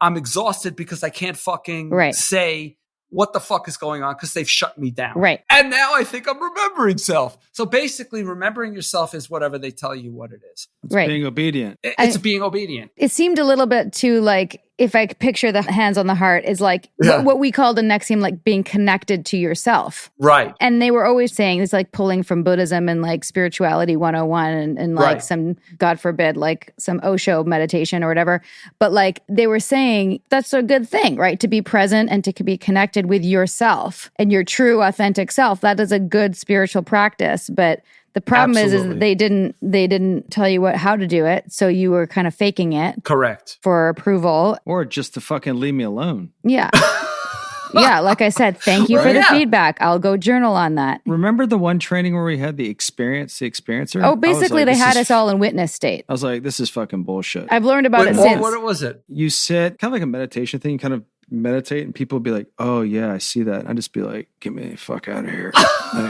I'm exhausted because I can't fucking say what the fuck is going on because they've shut me down. Right. And now I think I'm remembering self. So basically remembering yourself is whatever they tell you what it is. It's being obedient. It's being obedient. It seemed a little bit too like, if I could picture the hands on the heart is like what we called in Nexium, like being connected to yourself. Right. And they were always saying it's like pulling from Buddhism and like spirituality 101 and like some, God forbid, like some Osho meditation or whatever. But like they were saying that's a good thing, right? To be present and to be connected with yourself and your true authentic self. That is a good spiritual practice. But the problem is they didn't tell you how to do it, so you were kind of faking it. Correct. For approval. Or just to fucking leave me alone. Yeah. Yeah, like I said, thank you for the feedback. I'll go journal on that. Remember the one training where we had the experiencer? Oh, basically they had us all in witness state. I was like, this is fucking bullshit. I've learned about it since. What was it? You sit, kind of like a meditation thing, kind of meditate and people be like, oh yeah, I see that. I just be like, get me the fuck out of here.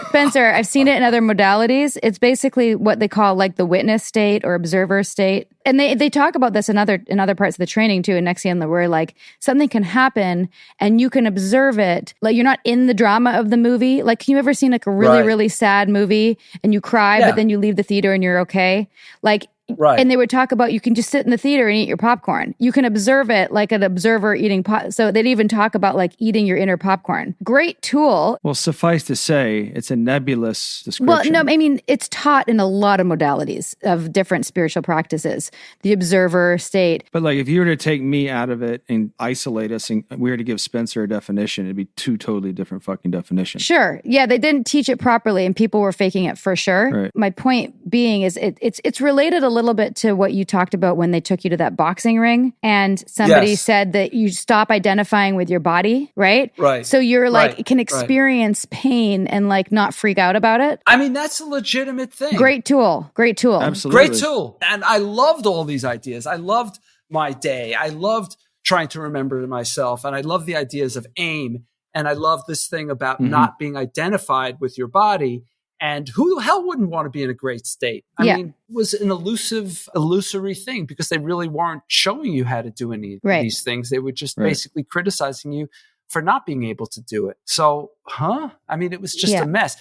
Spencer, I've seen it in other modalities. It's basically what they call like the witness state or observer state. And they talk about this in other parts of the training too, in Nexium, where like something can happen and you can observe it. Like you're not in the drama of the movie. Like, can you ever seen like a really, really sad movie and you cry, but then you leave the theater and you're okay? Like, and they would talk about you can just sit in the theater and eat your popcorn. You can observe it like an observer eating So they'd even talk about like eating your inner popcorn. Great tool. Well, suffice to say, it's a nebulous description. Well, no, I mean, it's taught in a lot of modalities of different spiritual practices. The observer state. But like if you were to take me out of it and isolate us and we were to give Spencer a definition, it'd be two totally different fucking definitions. Sure. Yeah, they didn't teach it properly and people were faking it for sure. Right. My point being is it's related a little bit to what you talked about when they took you to that boxing ring and somebody said that you stop identifying with your body, right? Right. So you're like, can experience pain and like not freak out about it. I mean, that's a legitimate thing. Great tool. Absolutely. Great tool. And I loved all these ideas. I loved my day. I loved trying to remember myself. And I love the ideas of aim. And I love this thing about not being identified with your body. And who the hell wouldn't want to be in a great state? I mean, it was an illusory thing because they really weren't showing you how to do any of these things. They were just basically criticizing you for not being able to do it. So, I mean, it was just a mess.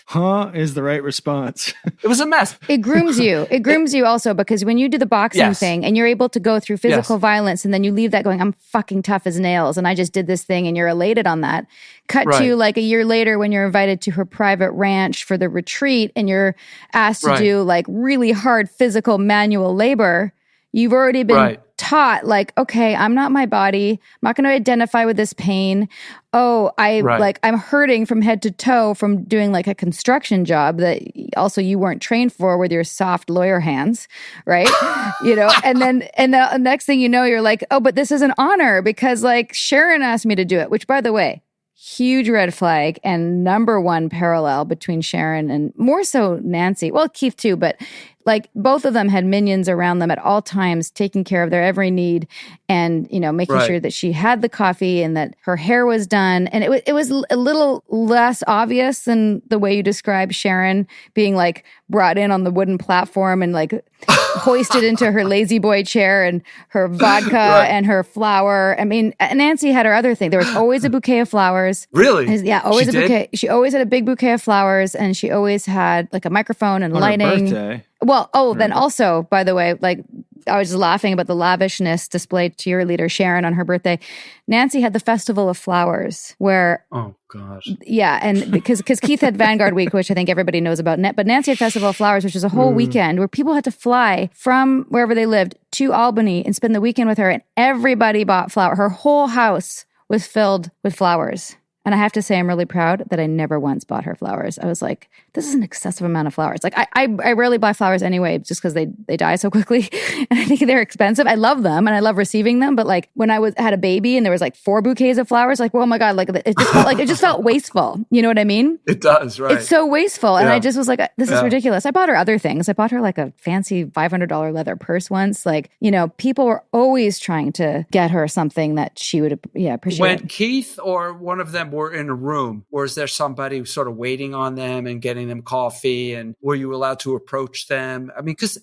Is the right response. It was a mess. It grooms you. It grooms you also because when you do the boxing thing and you're able to go through physical violence and then you leave that going, I'm fucking tough as nails and I just did this thing and you're elated on that. Cut to like a year later when you're invited to her private ranch for the retreat and you're asked to do like really hard physical manual labor. You've already been taught like, okay, I'm not my body. I'm not going to identify with this pain. Oh, I'm hurting from head to toe from doing like a construction job that also you weren't trained for with your soft lawyer hands, right? And the next thing you know, you're like, oh, but this is an honor because like Sharon asked me to do it, which by the way, huge red flag and number one parallel between Sharon and more so Nancy. Well, Keith too, but like both of them had minions around them at all times, taking care of their every need and, making sure that she had the coffee and that her hair was done. And it was a little less obvious than the way you described Sharon being like brought in on the wooden platform and like hoisted into her lazy boy chair and her vodka and her flour. I mean, Nancy had her other thing. There was always a bouquet of flowers. Really? Yeah, always a bouquet. She always had a big bouquet of flowers, and she always had like a microphone and lighting. On her birthday. Well, then also, by the way, like I was just laughing about the lavishness displayed cheerleader Sharon on her birthday. Nancy had the Festival of Flowers where... Oh, gosh. Yeah, and because Keith had Vanguard Week, which I think everybody knows about, but Nancy had Festival of Flowers, which is a whole weekend where people had to fly from wherever they lived to Albany and spend the weekend with her, and everybody bought flower. Her whole house was filled with flowers. And I have to say, I'm really proud that I never once bought her flowers. I was like, this is an excessive amount of flowers. Like, I rarely buy flowers anyway, just because they die so quickly. And I think they're expensive. I love them and I love receiving them. But like when I had a baby and there was like 4 bouquets of flowers, like, oh my God, like it just felt wasteful. You know what I mean? It does, right? It's so wasteful. And I just was like, this is ridiculous. I bought her other things. I bought her like a fancy $500 leather purse once. Like, people were always trying to get her something that she would appreciate. When Keith or one of them were in a room, or is there somebody sort of waiting on them and getting them coffee, and were you allowed to approach them? I mean, because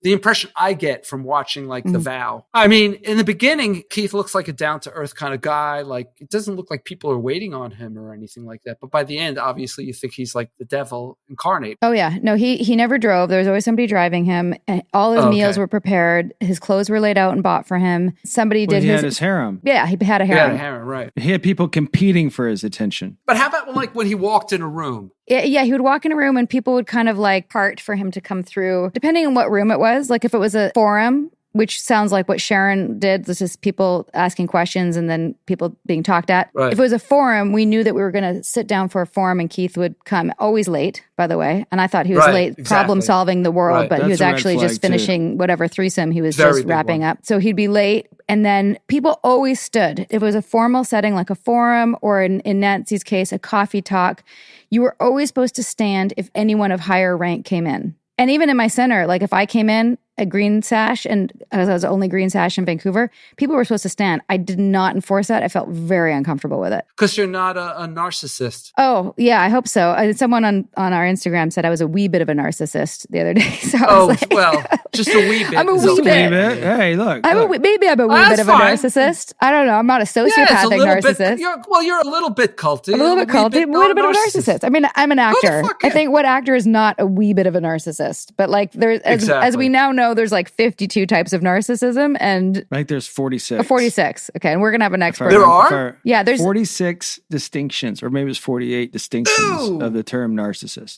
the impression I get from watching like The Vow, I mean, in the beginning, Keith looks like a down to earth kind of guy. Like it doesn't look like people are waiting on him or anything like that. But by the end, obviously you think he's like the devil incarnate. Oh yeah. No, he never drove. There was always somebody driving him. And all his meals were prepared. His clothes were laid out and bought for him. Somebody did he had his harem. Yeah, he had a harem. He had a harem, right. He had people competing for his attention. But how about like when he walked in a room? Yeah, he would walk in a room and people would kind of like part for him to come through, depending on what room it was. Like if it was a forum, which sounds like what Sharon did, this is people asking questions and then people being talked at. Right. If it was a forum, we knew that we were going to sit down for a forum and Keith would come, always late, by the way. And I thought he was late problem solving the world, but he was actually just finishing whatever threesome he was just wrapping up. So he'd be late. And then people always stood. If it was a formal setting like a forum or in Nancy's case, a coffee talk, you were always supposed to stand if anyone of higher rank came in. And even in my center, like if I came in a green sash, and I was the only green sash in Vancouver, people were supposed to stand. I did not enforce that. I felt very uncomfortable with it. Because you're not a narcissist. Oh, yeah, I hope so. Someone on our Instagram said I was a wee bit of a narcissist the other day. So I was like, well, just a wee bit. I'm a wee bit. Hey, look. Maybe I'm a wee bit of a narcissist. I don't know. I'm not a sociopathic narcissist. You're a little bit culty. I'm a little bit culty, a little bit of a narcissist. I mean, I'm an actor. I think what actor is not a wee bit of a narcissist? But like there's, as we now know, there's like 52 types of narcissism, and I think there's 46. 46. Okay, and we're gonna have an expert. There are? Yeah, there's 46 distinctions, or maybe it's 48 distinctions of the term narcissist.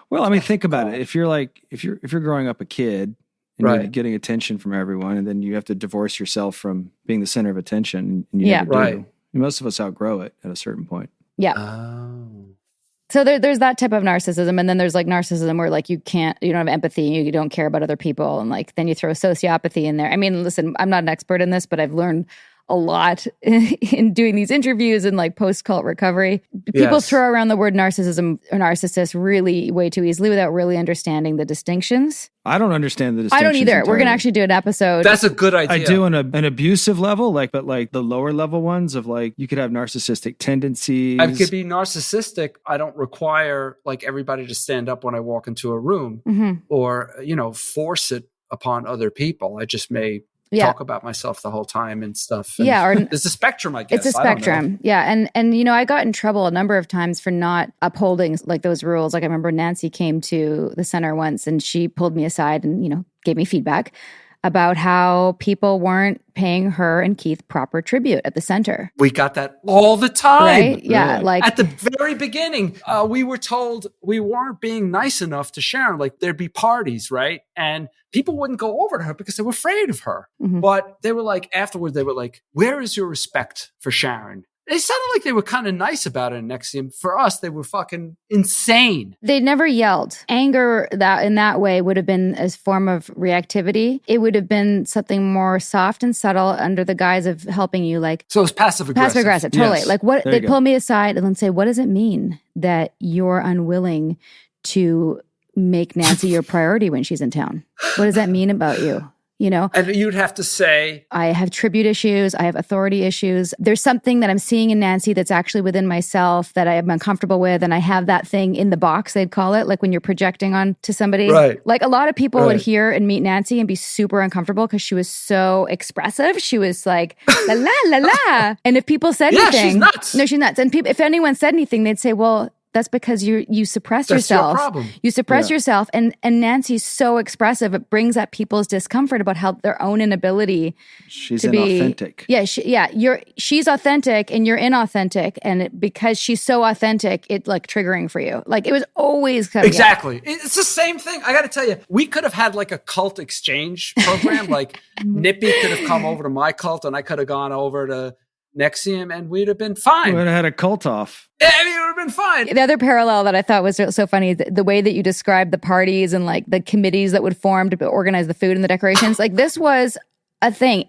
Well, I mean, think about it. If you're growing up a kid and you're getting attention from everyone, and then you have to divorce yourself from being the center of attention, and you never do. Most of us outgrow it at a certain point. Yeah. Oh. So there's that type of narcissism, and then there's like narcissism where like you don't have empathy, you don't care about other people, and like then you throw sociopathy in there. I mean, listen, I'm not an expert in this, but I've learned a lot in doing these interviews and like post-cult recovery. People throw around the word narcissism or narcissist really way too easily without really understanding the distinctions. I don't understand the distinctions. I don't either. Entirely. We're going to actually do an episode. That's a good idea. I do on an abusive level, but like the lower level ones of like, you could have narcissistic tendencies. I could be narcissistic. I don't require like everybody to stand up when I walk into a room or, force it upon other people. I just may talk about myself the whole time and stuff. And or there's a spectrum, I guess. It's a spectrum. Yeah. And I got in trouble a number of times for not upholding like those rules. Like I remember Nancy came to the center once and she pulled me aside and, gave me feedback about how people weren't paying her and Keith proper tribute at the center. We got that all the time. Right? Yeah. Really? Like at the very beginning, we were told we weren't being nice enough to Sharon. Like there'd be parties, right? And people wouldn't go over to her because they were afraid of her. But they were like, afterwards, they were like, where is your respect for Sharon? They sounded like they were kind of nice about it in NXIVM. For us, they were fucking insane. They never yelled. Anger that in that way would have been a form of reactivity. It would have been something more soft and subtle under the guise of helping you, like So it's passive aggressive. passive aggressive. Totally. Yes. Like what There they you go. pull me aside and then say, what does it mean that you're unwilling to make Nancy your priority when she's in town? What does that mean about you? You know, And you'd have to say, I have tribute issues. I have authority issues. There's something that I'm seeing in Nancy that's actually within myself that I am uncomfortable with. And I have that thing in the box, they'd call it, like when you're projecting on to somebody. Right. Like a lot of people would Right. hear and meet Nancy and be super uncomfortable because she was so expressive. She was like, la, la, la, la. And if people said Yeah, anything. she's nuts. No, she's nuts. And if anyone said anything, they'd say, well, that's because you suppress That's your yourself. problem. You suppress yourself. And Nancy's so expressive, it brings up people's discomfort about how their own inability She's to be inauthentic. she's authentic and you're inauthentic, and because she's so authentic, it's like triggering for you. Like it was always coming up. exactly. It's the same thing. I got to tell you, we could have had like a cult exchange program. Like Nippy could have come over to my cult and I could have gone over to NXIVM and we'd have been fine. We would have had a cult off. Yeah, I mean, it would have been fine. The other parallel that I thought was so funny, the way that you described the parties and like the committees that would form to organize the food and the decorations. Like this was a thing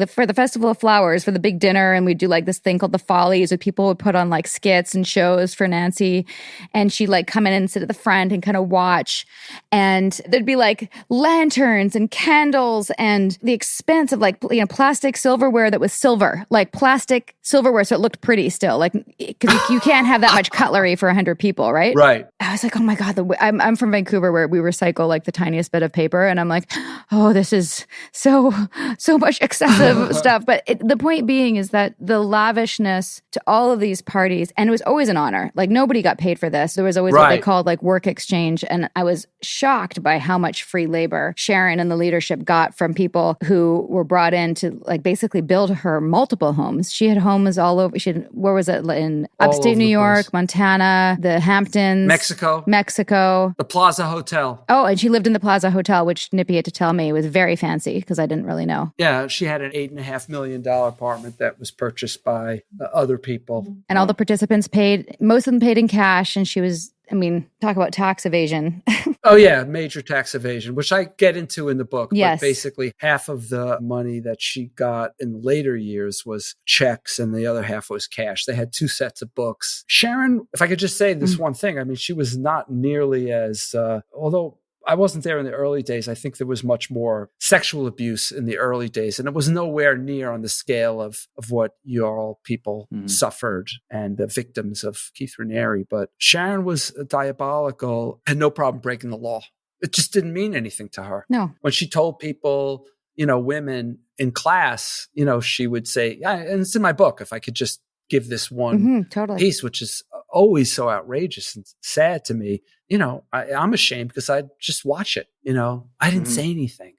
for the Festival of Flowers, for the big dinner, and we'd do like this thing called the Follies, where people would put on like skits and shows for Nancy, and she'd like come in and sit at the front and kind of watch, and there'd be like lanterns and candles and the expense of like, you know, plastic silverware that was silver, like plastic silverware, so it looked pretty still, like because you can't have that much cutlery for 100 people, right? Right. I was like, oh my God, I'm from Vancouver where we recycle like the tiniest bit of paper. And I'm like, oh, this is so much excessive stuff. But the point being is that the lavishness to all of these parties, and it was always an honor. Like nobody got paid for this. There was always what they Right. called like work exchange. And I was shocked by how much free labor Sharon and the leadership got from people who were brought in to like basically build her multiple homes. She had homes all over. Where was it? In All upstate over New the York, place. Montana, the Hamptons. Mexico. The Plaza Hotel. Oh, and she lived in the Plaza Hotel, which Nippy had to tell me was very fancy because I didn't really know. Yeah, she had an $8.5 million apartment that was purchased by other people. And all the participants paid, most of them paid in cash. And she was, I mean, talk about tax evasion. Oh, yeah, major tax evasion, which I get into in the book. Yes. But basically, half of the money that she got in later years was checks and the other half was cash. They had two sets of books. Sharon, if I could just say this one thing, I mean, she was not nearly as, although I wasn't there in the early days. I think there was much more sexual abuse in the early days, and it was nowhere near on the scale of what you all people suffered and the victims of Keith Raniere. But Sharon was diabolical, had no problem breaking the law. It just didn't mean anything to her. No. When she told people, you know, women in class, you know, she would say, and it's in my book, if I could just give this one Totally. piece, which is always so outrageous and sad to me. You know, I'm ashamed because I just watch it. You know, I didn't say anything.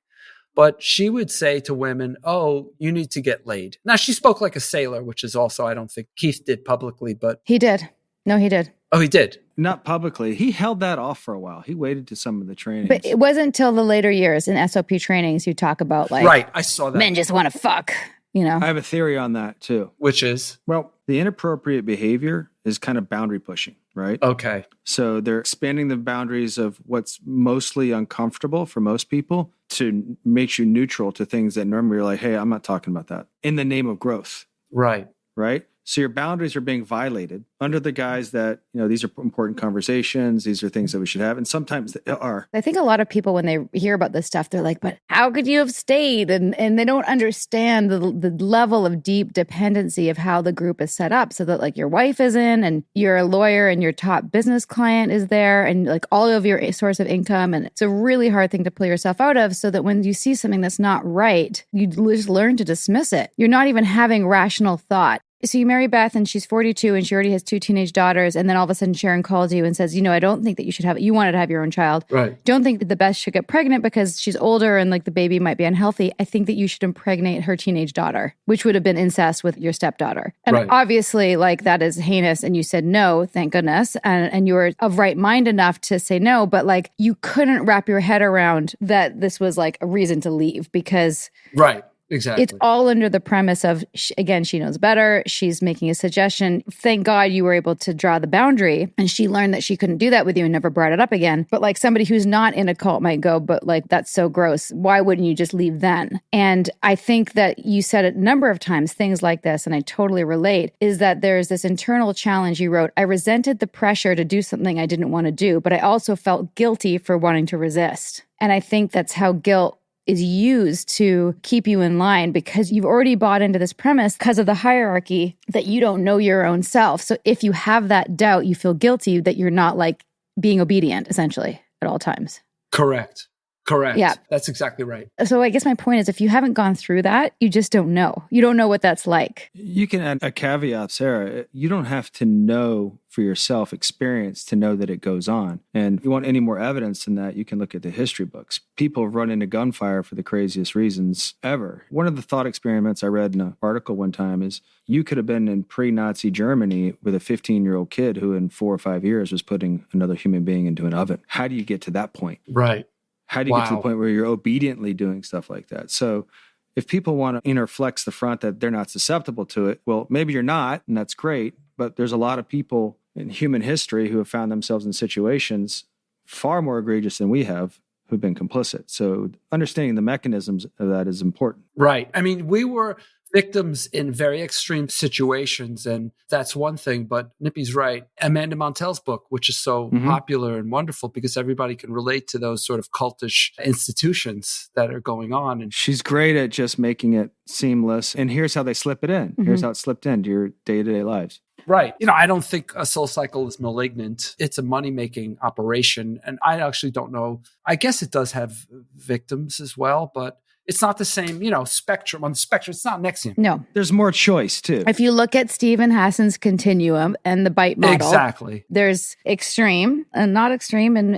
But she would say to women, oh, you need to get laid. Now, she spoke like a sailor, which is also, I don't think Keith did publicly, but. He did. No, he did. Oh, he did. Not publicly. He held that off for a while. He waited to some of the trainings. But it wasn't until the later years in SOP trainings you talk about like, Right. I saw that. men just want to fuck, you know? I have a theory on that too. Which is? Well, the inappropriate behavior is kind of boundary pushing, right? Okay. So they're expanding the boundaries of what's mostly uncomfortable for most people to make you neutral to things that normally you're like, hey, I'm not talking about that, in the name of growth, Right. right? So your boundaries are being violated under the guise that, you know, these are important conversations. These are things that we should have. And sometimes they are. I think a lot of people, when they hear about this stuff, they're like, but how could you have stayed? And they don't understand the level of deep dependency of how the group is set up, so that like your wife is in and you're a lawyer and your top business client is there and like all of your source of income. And it's a really hard thing to pull yourself out of, so that when you see something that's not right, you just learn to dismiss it. You're not even having rational thought. So you marry Beth and she's 42 and she already has 2 teenage daughters. And then all of a sudden Sharon calls you and says, you know, I don't think that you should have, you wanted to have your own child. Right. Don't think that the Beth should get pregnant because she's older and like the baby might be unhealthy. I think that you should impregnate her teenage daughter, which would have been incest with your stepdaughter. And Right. obviously like that is heinous. And you said no, thank goodness. And you were of right mind enough to say no, but like you couldn't wrap your head around that this was like a reason to leave because Right. Exactly. It's all under the premise of, again, she knows better. She's making a suggestion. Thank God you were able to draw the boundary. And she learned that she couldn't do that with you and never brought it up again. But like somebody who's not in a cult might go, but like, that's so gross. Why wouldn't you just leave then? And I think that you said it a number of times, things like this, and I totally relate, is that there's this internal challenge. You wrote, I resented the pressure to do something I didn't want to do, but I also felt guilty for wanting to resist. And I think that's how guilt is used to keep you in line, because you've already bought into this premise because of the hierarchy that you don't know your own self. So if you have that doubt, you feel guilty that you're not like being obedient essentially at all times. Correct. Yeah. That's exactly right. So I guess my point is, if you haven't gone through that, you just don't know. You don't know what that's like. You can add a caveat, Sarah. You don't have to know for yourself, experience to know that it goes on. And if you want any more evidence than that, you can look at the history books. People have run into gunfire for the craziest reasons ever. One of the thought experiments I read in an article one time is you could have been in pre-Nazi Germany with a 15-year-old kid who in 4 or 5 years was putting another human being into an oven. How do you get to that point? Right. How do you get to the point where you're obediently doing stuff like that? So if people want to flex the front that they're not susceptible to it, well, maybe you're not, and that's great. But there's a lot of people in human history who have found themselves in situations far more egregious than we have who've been complicit. So understanding the mechanisms of that is important. Right. I mean, we were victims in very extreme situations, and that's one thing. But Nippy's right. Amanda Montell's book, which is so popular and wonderful because everybody can relate to those sort of cultish institutions that are going on. And she's great at just making it seamless. And here's how they slip it in. Here's how it slipped into your day-to-day lives. Right. I don't think a soul cycle is malignant. It's a money-making operation. And I actually don't know. I guess it does have victims as well, but it's not the same, spectrum. On the spectrum, it's not NXIVM. No. There's more choice, too. If you look at Stephen Hassan's continuum and the bite model, exactly, there's extreme and not extreme and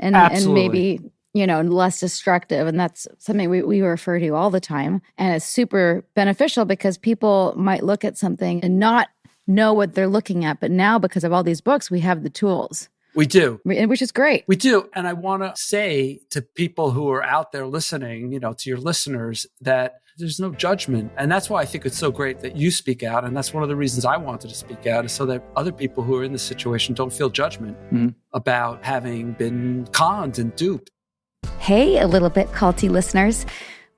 maybe, less destructive. And that's something we refer to all the time. And it's super beneficial because people might look at something and not know what they're looking at. But now, because of all these books, we have the tools. We do. Which is great. We do. And I want to say to people who are out there listening, to your listeners, that there's no judgment. And that's why I think it's so great that you speak out. And that's one of the reasons I wanted to speak out, is so that other people who are in this situation don't feel judgment about having been conned and duped. Hey, a little bit culty listeners.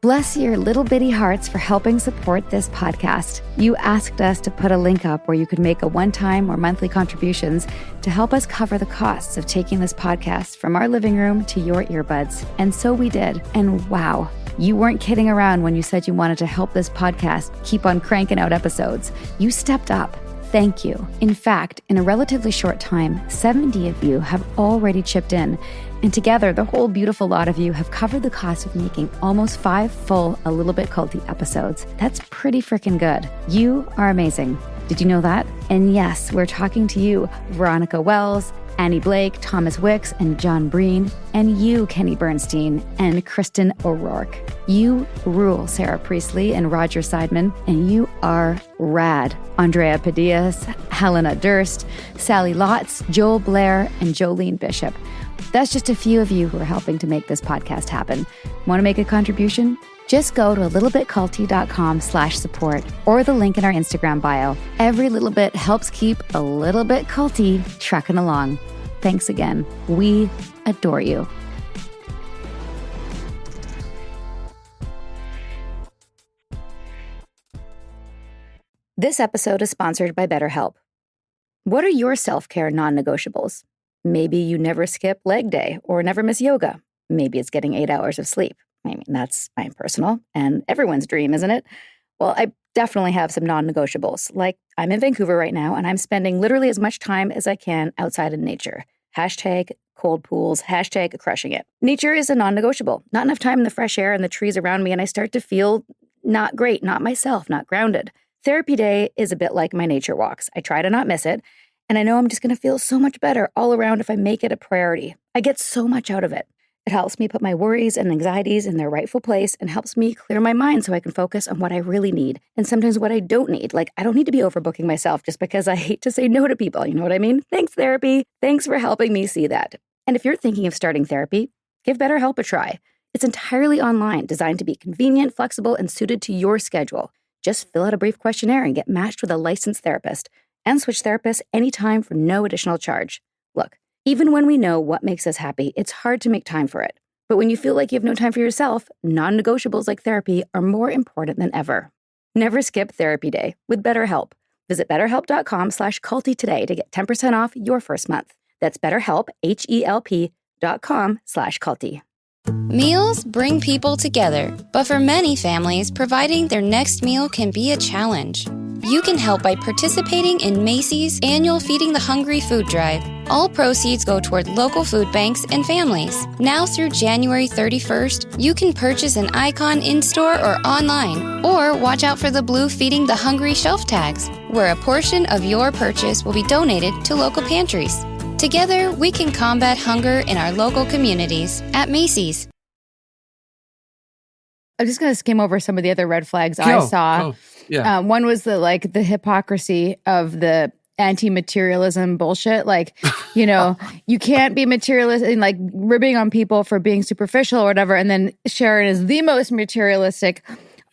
Bless your little bitty hearts for helping support this podcast. You asked us to put a link up where you could make a one-time or monthly contributions to help us cover the costs of taking this podcast from our living room to your earbuds. And so we did. And wow, you weren't kidding around when you said you wanted to help this podcast keep on cranking out episodes. You stepped up. Thank you. In fact, in a relatively short time, 70 of you have already chipped in. And together, the whole beautiful lot of you have covered the cost of making almost 5 full A Little Bit Culty episodes. That's pretty freaking good. You are amazing. Did you know that? And yes, we're talking to you, Veronica Wells, Annie Blake, Thomas Wicks, and John Breen, and you, Kenny Bernstein, and Kristen O'Rourke. You rule, Sarah Priestley and Roger Seidman, and you are rad. Andrea Padillas, Helena Durst, Sally Lotz, Joel Blair, and Jolene Bishop. That's just a few of you who are helping to make this podcast happen. Want to make a contribution? Just go to alittlebitculty.com/support or the link in our Instagram bio. Every little bit helps keep A Little Bit Culty trucking along. Thanks again. We adore you. This episode is sponsored by BetterHelp. What are your self-care non-negotiables? Maybe you never skip leg day or never miss yoga. Maybe it's getting 8 hours of sleep. I mean, that's my personal and everyone's dream, isn't it? Well, I definitely have some non-negotiables. Like, I'm in Vancouver right now and I'm spending literally as much time as I can outside in nature. Hashtag cold pools, hashtag crushing it. Nature is a non-negotiable. Not enough time in the fresh air and the trees around me, and I start to feel not great, not myself, not grounded. Therapy day is a bit like my nature walks. I try to not miss it. And I know I'm just going to feel so much better all around if I make it a priority. I get so much out of it. It helps me put my worries and anxieties in their rightful place and helps me clear my mind so I can focus on what I really need and sometimes what I don't need. Like, I don't need to be overbooking myself just because I hate to say no to people. You know what I mean? Thanks, therapy. Thanks for helping me see that. And if you're thinking of starting therapy, give BetterHelp a try. It's entirely online, designed to be convenient, flexible, and suited to your schedule. Just fill out a brief questionnaire and get matched with a licensed therapist. And switch therapists anytime for no additional charge. Look, even when we know what makes us happy, it's hard to make time for it. But when you feel like you have no time for yourself, non-negotiables like therapy are more important than ever. Never skip therapy day with BetterHelp. Visit betterhelp.com/culty today to get 10% off your first month. That's BetterHelp, HELP.com/culty. Meals bring people together, but for many families, providing their next meal can be a challenge. You can help by participating in Macy's annual Feeding the Hungry food drive. All proceeds go toward local food banks and families. Now through January 31st, you can purchase an icon in-store or online, or watch out for the blue Feeding the Hungry shelf tags, where a portion of your purchase will be donated to local pantries. Together, we can combat hunger in our local communities at Macy's. I'm just going to skim over some of the other red flags I saw. Yeah. One was the hypocrisy of the anti-materialism bullshit. Like, you can't be materialist and like ribbing on people for being superficial or whatever. And then Sharon is the most materialistic,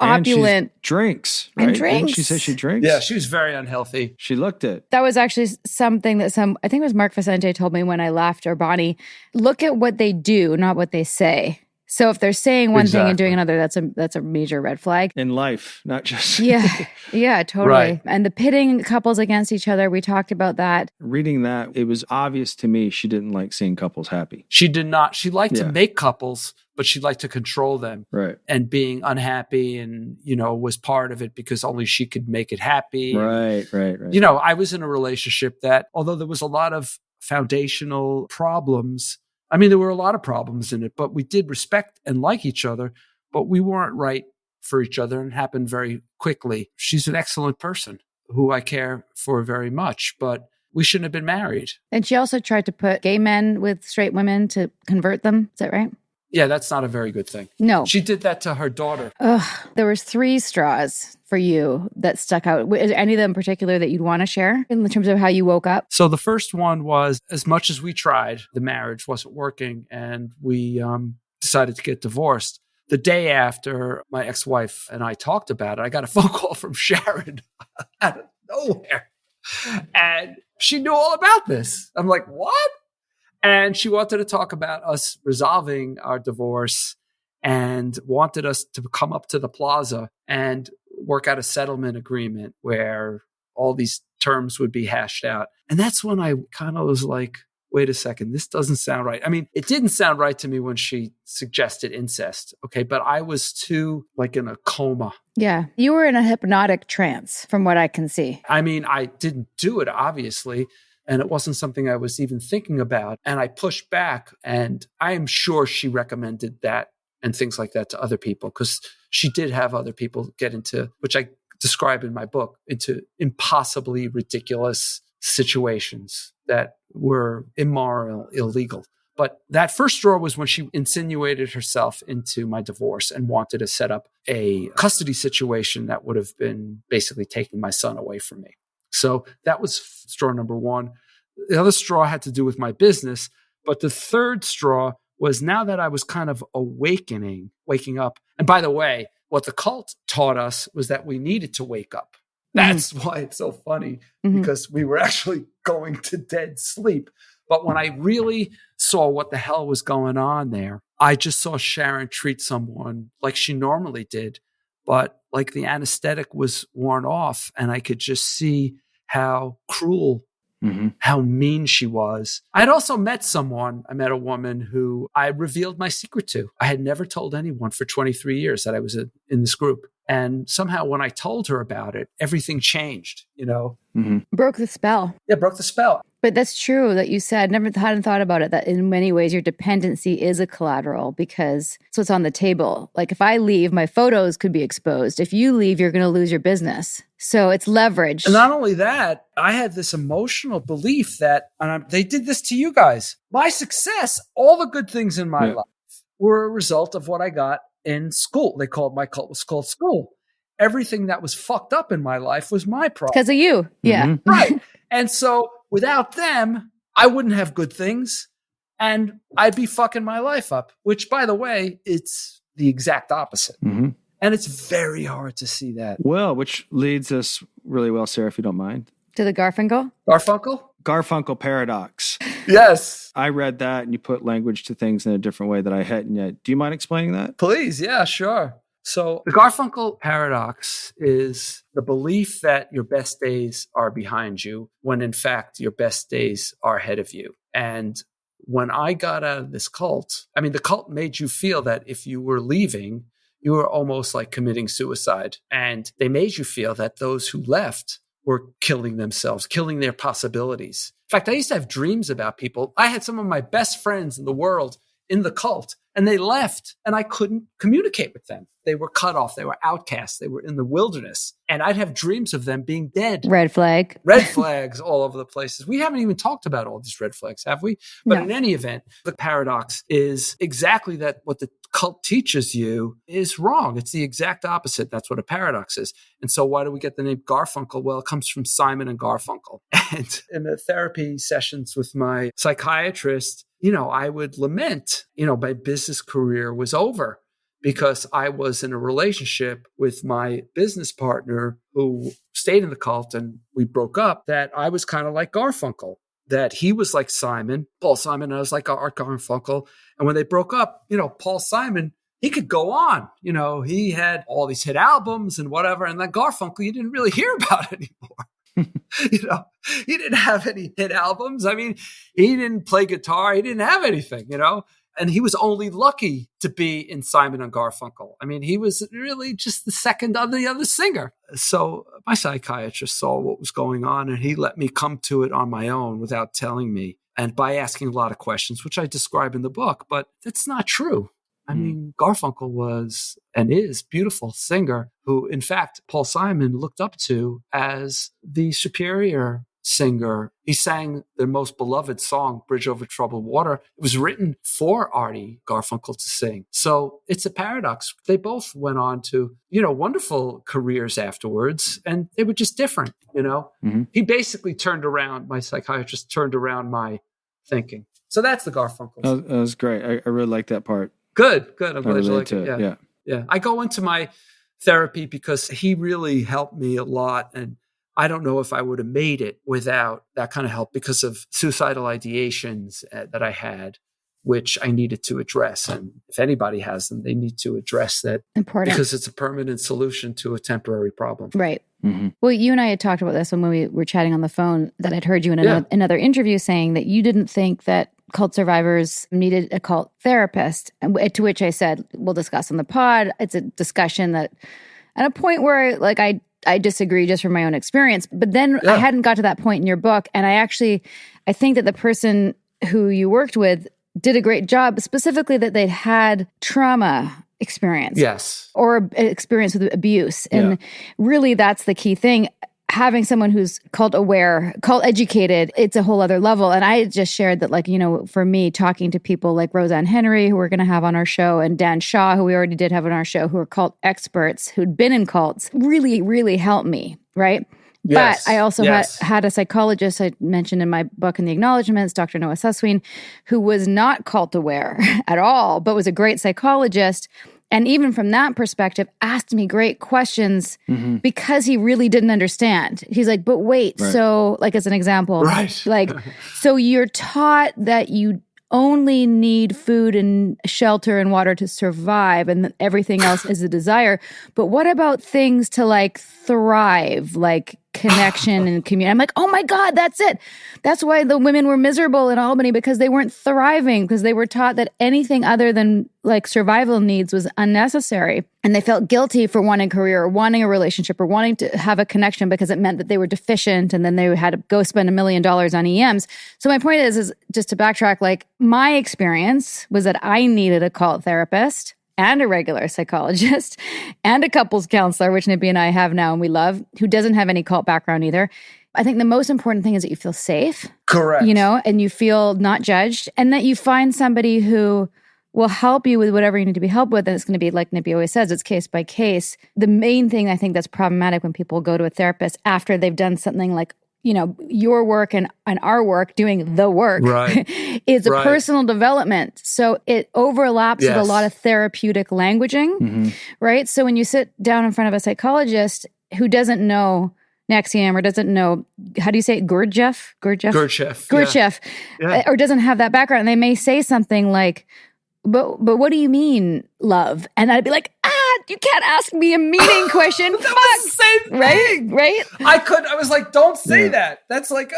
opulent. And drinks, right? And drinks. Didn't she say she drinks? Yeah, she was very unhealthy. She looked it. That was actually something that I think it was Mark Vicente told me when I left, or Bonnie, look at what they do, not what they say. So if they're saying one thing and doing another, that's a major red flag. In life, not just... Yeah, totally. Right. And the pitting couples against each other, we talked about that. Reading that, it was obvious to me she didn't like seeing couples happy. She did not. She liked to make couples, but she liked to control them. Right. And being unhappy and, was part of it because only she could make it happy. Right. I was in a relationship that, although there was a lot of foundational problems, there were a lot of problems in it, but we did respect and like each other, but we weren't right for each other, and it happened very quickly. She's an excellent person who I care for very much, but we shouldn't have been married. And she also tried to put gay men with straight women to convert them. Is that right? Yeah, that's not a very good thing. No. She did that to her daughter. There was 3 straws for you that stuck out. Is there any of them in particular that you'd want to share in terms of how you woke up? So the first one was, as much as we tried, the marriage wasn't working, and we decided to get divorced. The day after my ex-wife and I talked about it, I got a phone call from Sharon out of nowhere. And she knew all about this. I'm like, what? And she wanted to talk about us resolving our divorce and wanted us to come up to the plaza and work out a settlement agreement where all these terms would be hashed out. And that's when I kind of was like, wait a second, this doesn't sound right. It didn't sound right to me when she suggested incest. Okay. But I was too in a coma. Yeah. You were in a hypnotic trance from what I can see. I didn't do it, obviously. And it wasn't something I was even thinking about. And I pushed back, and I am sure she recommended that and things like that to other people, because she did have other people get into, which I describe in my book, into impossibly ridiculous situations that were immoral, illegal. But that first straw was when she insinuated herself into my divorce and wanted to set up a custody situation that would have been basically taking my son away from me. So that was straw number 1. The other straw had to do with my business. But the third straw was, now that I was kind of waking up. And by the way, what the cult taught us was that we needed to wake up. That's why it's so funny, because we were actually going to dead sleep. But when I really saw what the hell was going on there, I just saw Sharon treat someone like she normally did, but like the anesthetic was worn off, and I could just see how cruel, how mean she was. I had also met a woman who I revealed my secret to. I had never told anyone for 23 years that I was in this group. And somehow when I told her about it, everything changed, Broke the spell. Yeah, broke the spell. But that's true that you said, hadn't thought about it, that in many ways your dependency is a collateral, because it's what's on the table. Like if I leave, my photos could be exposed. If you leave, you're going to lose your business. So it's leverage. And not only that, I had this emotional belief that, they did this to you guys. My success, all the good things in my life were a result of what I got in school. My cult was called school. Everything that was fucked up in my life was my problem. Because of you. Yeah. Right. And so without them, I wouldn't have good things. and I'd be fucking my life up, which, by the way, it's the exact opposite. Mm-hmm. And it's very hard to see that. Well, which leads us really well, Sarah, if you don't mind. To the Garfunkel? Garfunkel? Garfunkel paradox. Yes. I read that and you put language to things in a different way that I hadn't yet. Do you mind explaining that? Please. Yeah, sure. So the Garfunkel paradox is the belief that your best days are behind you when in fact your best days are ahead of you. And when I got out of this cult, I mean, the cult made you feel that if you were leaving, you were almost like committing suicide. And they made you feel that those who left were killing themselves, killing their possibilities. In fact, I used to have dreams about people. I had some of my best friends in the world in the cult, and they left, and I couldn't communicate with them. They were cut off. They were outcasts. They were in the wilderness. And I'd have dreams of them being dead. Red flag. Red flags all over the places. We haven't even talked about all these red flags, have we? But No. in any event, the paradox is exactly that what the cult teaches you is wrong. It's the exact opposite. That's what a paradox is. And so why do we get the name Garfunkel? Well, it comes from Simon and Garfunkel. And in the therapy sessions with my psychiatrist, I would lament, my business career was over because I was in a relationship with my business partner who stayed in the cult and we broke up, that I was kind of like Garfunkel, that he was like Paul Simon, and I was like Art Garfunkel. And when they broke up, Paul Simon, he could go on. He had all these hit albums and whatever. And then Garfunkel, you didn't really hear about anymore. He didn't have any hit albums. I mean, he didn't play guitar. He didn't have anything, and he was only lucky to be in Simon and Garfunkel. I mean, he was really just the second on the other singer. So my psychiatrist saw what was going on and he let me come to it on my own without telling me. And by asking a lot of questions, which I describe in the book, but that's not true. I mean, Garfunkel was and is a beautiful singer who, in fact, Paul Simon looked up to as the superior singer. He sang their most beloved song, Bridge Over Troubled Water. It was written for Artie Garfunkel to sing. So it's a paradox. They both went on to, wonderful careers afterwards, and they were just different, Mm-hmm. He basically my psychiatrist turned around my thinking. So that's the Garfunkel. That was great. I really like that part. Good. I'm glad you like it. it. Yeah. I go into my therapy because he really helped me a lot. And I don't know if I would have made it without that kind of help because of suicidal ideations that I had, which I needed to address. And if anybody has them, they need to address that. Important. Because it's a permanent solution to a temporary problem. Right. Mm-hmm. Well, you and I had talked about this when we were chatting on the phone, that I'd heard you in another interview saying that you didn't think that cult survivors needed a cult therapist, to which I said, we'll discuss on the pod. It's a discussion that at a point where I disagree just from my own experience. But then I hadn't got to that point in your book. And I think that the person who you worked with did a great job, specifically that they'd had trauma experience. Yes. Or experience with abuse. And really that's the key thing. Having someone who's cult aware, cult educated, it's a whole other level. And I just shared that, for me, talking to people like Roseanne Henry, who we're going to have on our show, and Dan Shaw, who we already did have on our show, who are cult experts, who'd been in cults, really, really helped me, right? Yes. But I also had a psychologist I mentioned in my book in the acknowledgments, Dr. Noah Susween, who was not cult aware at all, but was a great psychologist. And even from that perspective, asked me great questions because he really didn't understand. He's like, but wait, so as an example, so you're taught that you only need food and shelter and water to survive and everything else is a desire. But what about things to thrive, like connection and community? I'm like, oh my God, that's it. That's why the women were miserable in Albany, because they weren't thriving, because they were taught that anything other than survival needs was unnecessary. And they felt guilty for wanting a career or wanting a relationship or wanting to have a connection because it meant that they were deficient, and then they had to go spend $1 million on EMs. So my point is just to backtrack, my experience was that I needed a cult therapist and a regular psychologist and a couples counselor, which Nippy and I have now and we love, who doesn't have any cult background either. I think the most important thing is that you feel safe. Correct. And you feel not judged, and that you find somebody who will help you with whatever you need to be helped with. And it's going to be, like Nippy always says, it's case by case. The main thing I think that's problematic when people go to a therapist after they've done something like your work and our work, doing the work, is a personal development. So it overlaps with a lot of therapeutic languaging, right? So when you sit down in front of a psychologist who doesn't know Nexium or doesn't know, how do you say it? Gurdjieff, or doesn't have that background, and they may say something like, but what do you mean, love? And I'd be like, you can't ask me a meaning question. That was the same thing. Right? I was like, don't say that. That's like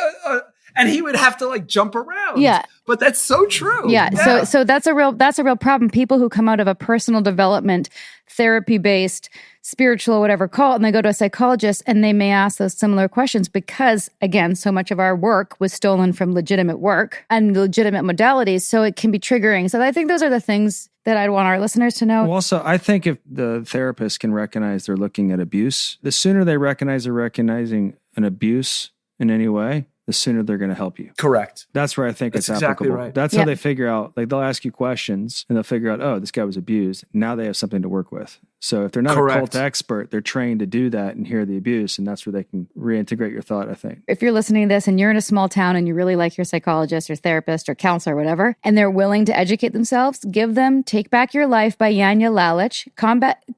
and he would have to like jump around. Yeah. But that's so true. Yeah. So that's a real problem. People who come out of a personal development, therapy-based, spiritual, whatever, call it, and they go to a psychologist and they may ask those similar questions because, again, so much of our work was stolen from legitimate work and legitimate modalities. So it can be triggering. So I think those are the things that I'd want our listeners to know. Well, also, I think if the therapist can recognize they're looking at abuse, the sooner they recognize they're recognizing an abuse in any way, the sooner they're going to help you. Correct. That's where I think That's it's exactly applicable. right. That's how they figure out, like they'll ask you questions and they'll figure out, oh, this guy was abused. Now they have something to work with. So if they're not a cult expert, they're trained to do that and hear the abuse, and that's where they can reintegrate your thought, I think. If you're listening to this and you're in a small town and you really like your psychologist or therapist or counselor or whatever, and they're willing to educate themselves, give them Take Back Your Life by Yanya Lalich,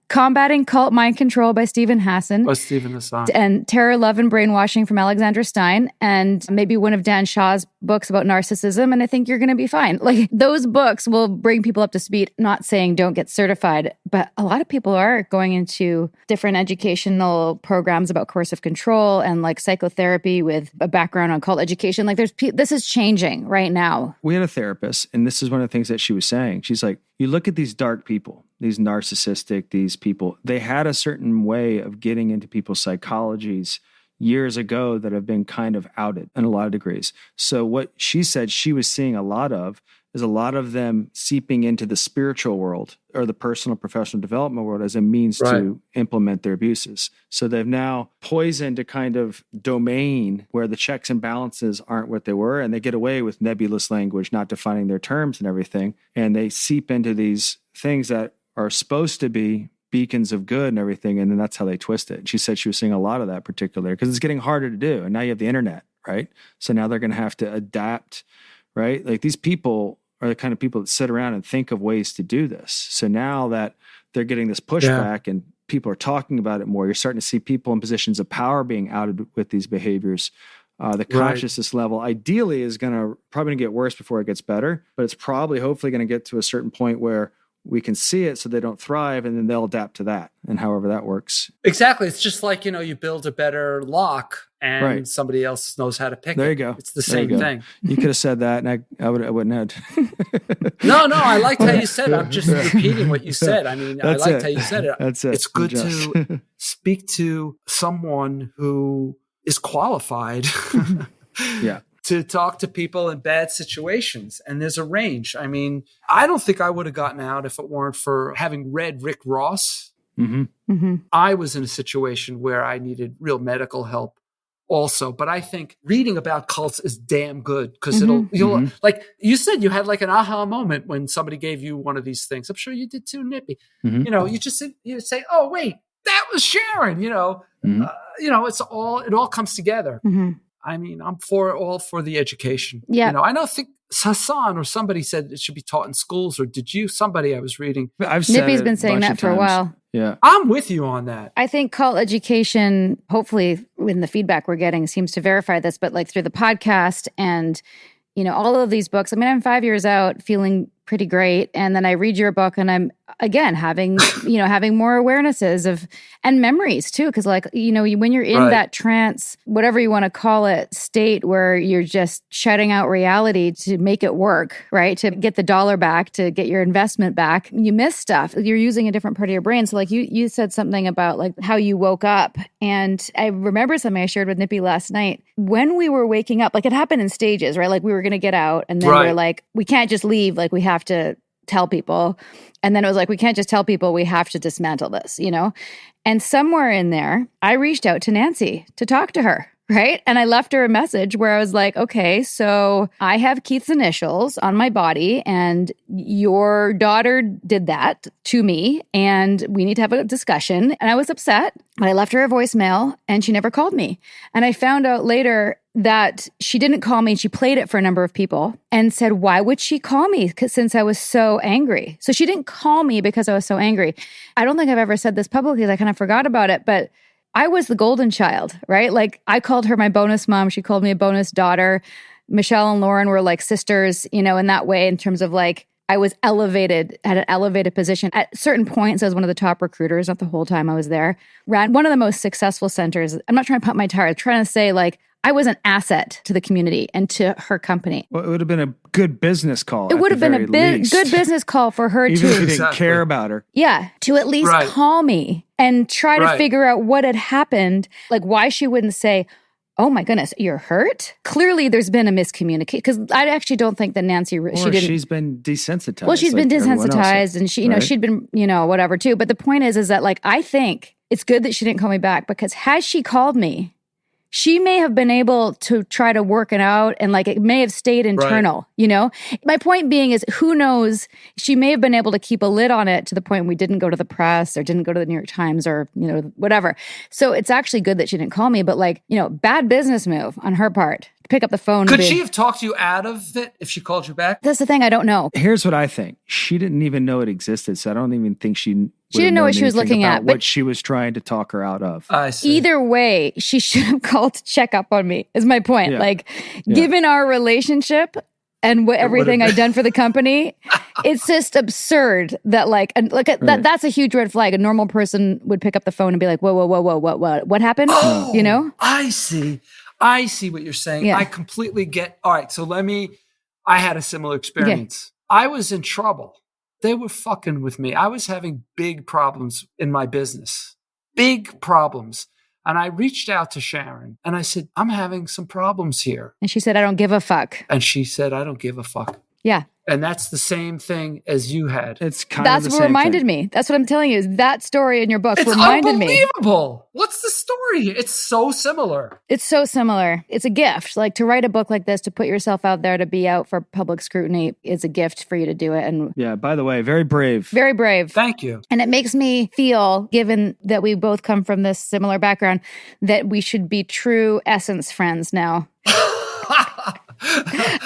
Combating Cult Mind Control by Stephen Hassan, and Terror, Love, and Brainwashing from Alexandra Stein, and maybe one of Dan Shaw's books about narcissism, and I think you're going to be fine. Like, those books will bring people up to speed. Not saying don't get certified, but a lot of people are going into different educational programs about coercive control and like psychotherapy with a background on cult education. Like, this is changing right now. We had a therapist, and this is one of the things that she was saying. She's like, you look at these dark people, these narcissistic, these people, they had a certain way of getting into people's psychologies years ago that have been kind of outed in a lot of degrees. So what she said she was seeing a lot of is a lot of them seeping into the spiritual world or the personal professional development world as a means to implement their abuses. So they've now poisoned a kind of domain where the checks and balances aren't what they were, and they get away with nebulous language, not defining their terms and everything. And they seep into these things that are supposed to be beacons of good and everything, and then that's how they twist it. She said she was seeing a lot of that particularly because it's getting harder to do. And now you have the internet, right? So now they're going to have to adapt, right? Like, these people are the kind of people that sit around and think of ways to do this. So now that they're getting this pushback and people are talking about it more, you're starting to see people in positions of power being outed with these behaviors. The consciousness level ideally is probably going to get worse before it gets better, but it's probably hopefully going to get to a certain point where we can see it so they don't thrive, and then they'll adapt to that, and however that works. Exactly. It's just like, you build a better lock and somebody else knows how to pick it. There you go. It's the same thing. You could have said that, and I wouldn't have. No, I liked how you said it. I'm just repeating what you said. I mean, I liked how you said it. That's it. It's good to speak to someone who is qualified. To talk to people in bad situations. And there's a range. I mean, I don't think I would have gotten out if it weren't for having read Rick Ross. I was in a situation where I needed real medical help also. But I think reading about cults is damn good because you'll like you said, you had like an aha moment when somebody gave you one of these things. I'm sure you did too, Nippy. You say, oh, wait, that was Sharon, it all comes together. I mean, I'm all for the education. Yeah. I don't think Hassan or somebody said it should be taught in schools, or did you? Somebody I was reading. Nippy's been saying that for a while. Yeah. I'm with you on that. I think cult education, hopefully in the feedback we're getting, seems to verify this, but like through the podcast and, all of these books. I mean, I'm 5 years out feeling pretty great. And then I read your book and I'm, again, having more awarenesses and memories too. Cause like, when you're in that trance, whatever you want to call it, state where you're just shutting out reality to make it work, right? To get the dollar back, to get your investment back, you miss stuff. You're using a different part of your brain. So like you said something about like how you woke up. And I remember something I shared with Nippy last night. When we were waking up, like it happened in stages, right? Like we were going to get out and then we're like, we can't just leave. Like we have to tell people. And then it was like, we can't just tell people, we have to dismantle this, And somewhere in there, I reached out to Nancy to talk to her, right? And I left her a message where I was like, okay, so I have Keith's initials on my body and your daughter did that to me and we need to have a discussion. And I was upset. I left her a voicemail and she never called me. And I found out later that she didn't call me and she played it for a number of people and said, why would she call me since I was so angry? So she didn't call me because I was so angry. I don't think I've ever said this publicly. I kind of forgot about it, but I was the golden child, right? Like I called her my bonus mom. She called me a bonus daughter. Michelle and Lauren were like sisters, in that way, in terms of like, I was elevated, had an elevated position. At certain points, I was one of the top recruiters, not the whole time I was there. Ran one of the most successful centers. I'm not trying to pump my tires, I'm trying to say like, I was an asset to the community and to her company. Well, it would have been a good business call. It would have been a good business call for her Even if you didn't care about her. Yeah, to at least call me and try to figure out what had happened, like why she wouldn't say, oh my goodness, you're hurt? Clearly there's been a miscommunication because I actually don't think that Nancy, she's been desensitized. Well, she's been desensitized and she, she'd been, whatever too. But the point is that like, I think it's good that she didn't call me back because had she called me, she may have been able to try to work it out and like it may have stayed internal, My point being is who knows, she may have been able to keep a lid on it to the point we didn't go to the press or didn't go to the New York Times or, whatever. So it's actually good that she didn't call me, but like, bad business move on her part to pick up the phone. Could she have talked you out of it if she called you back? That's the thing. I don't know. Here's what I think. She didn't even know it existed. So I don't even think she didn't know what she was looking at, but what she was trying to talk her out of. I see. Either way, she should have called to check up on me, is my point. Given our relationship and everything I've done for the company, it's just absurd that that's a huge red flag. A normal person would pick up the phone and be like, whoa, what happened? Oh, I see what you're saying. Yeah. I completely get. All right. So I had a similar experience. Yeah. I was in trouble. They were fucking with me. I was having big problems in my business. Big problems. And I reached out to Sharon and I said, I'm having some problems here. And she said, I don't give a fuck. And she said, I don't give a fuck. Yeah. And that's the same thing as you had. It's kind That's of the what same reminded thing. me. That's what I'm telling you. Is that story in your book it's reminded me. It's unbelievable. What's the story? It's so similar. It's so similar. It's a gift. Like to write a book like this, to put yourself out there, to be out for public scrutiny is a gift for you to do it. And yeah, by the way, very brave. Very brave. Thank you. And it makes me feel, given that we both come from this similar background, that we should be true essence friends now.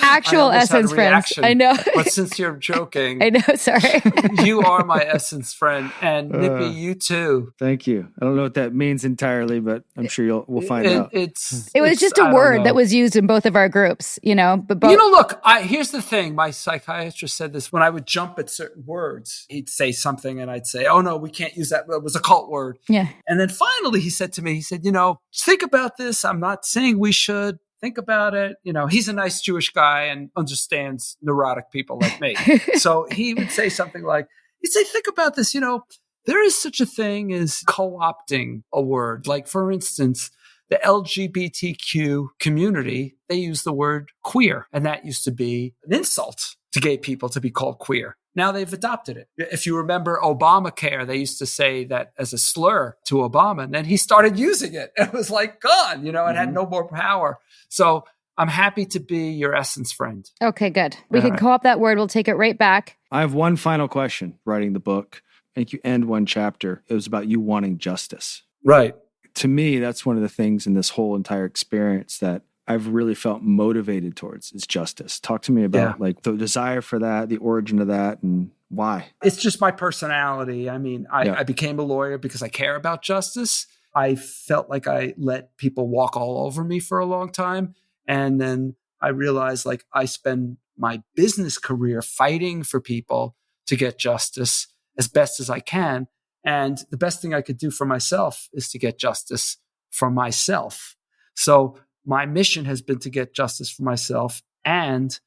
Actual essence friends. I know. But since you're joking. I know, sorry. You are my essence friend. And Nippy, you too. Thank you. I don't know what that means entirely, but I'm sure we'll find out. It was just a word that was used in both of our groups, but both. Look, here's the thing. My psychiatrist said this when I would jump at certain words. He'd say something and I'd say, oh no, we can't use that. It was a cult word. Yeah. And then finally he said to me, think about this. I'm not saying we should. Think about it. He's a nice Jewish guy and understands neurotic people like me. So he would say something like, think about this, there is such a thing as co-opting a word. Like, for instance, the LGBTQ community, they use the word queer. And that used to be an insult to gay people to be called queer. Now they've adopted it. If you remember Obamacare, they used to say that as a slur to Obama, and then he started using it. It was like gone, it had no more power. So I'm happy to be your essence friend. Okay, good. We can co-opt that word. We'll take it right back. I have one final question writing the book. I think you end one chapter. It was about you wanting justice. Right. To me, that's one of the things in this whole entire experience that I've really felt motivated towards is justice. Talk to me about the desire for that, the origin of that, and why. It's just my personality. I mean, I became a lawyer because I care about justice. I felt like I let people walk all over me for a long time. And then I realized I spend my business career fighting for people to get justice as best as I can. And the best thing I could do for myself is to get justice for myself. So my mission has been to get justice for myself and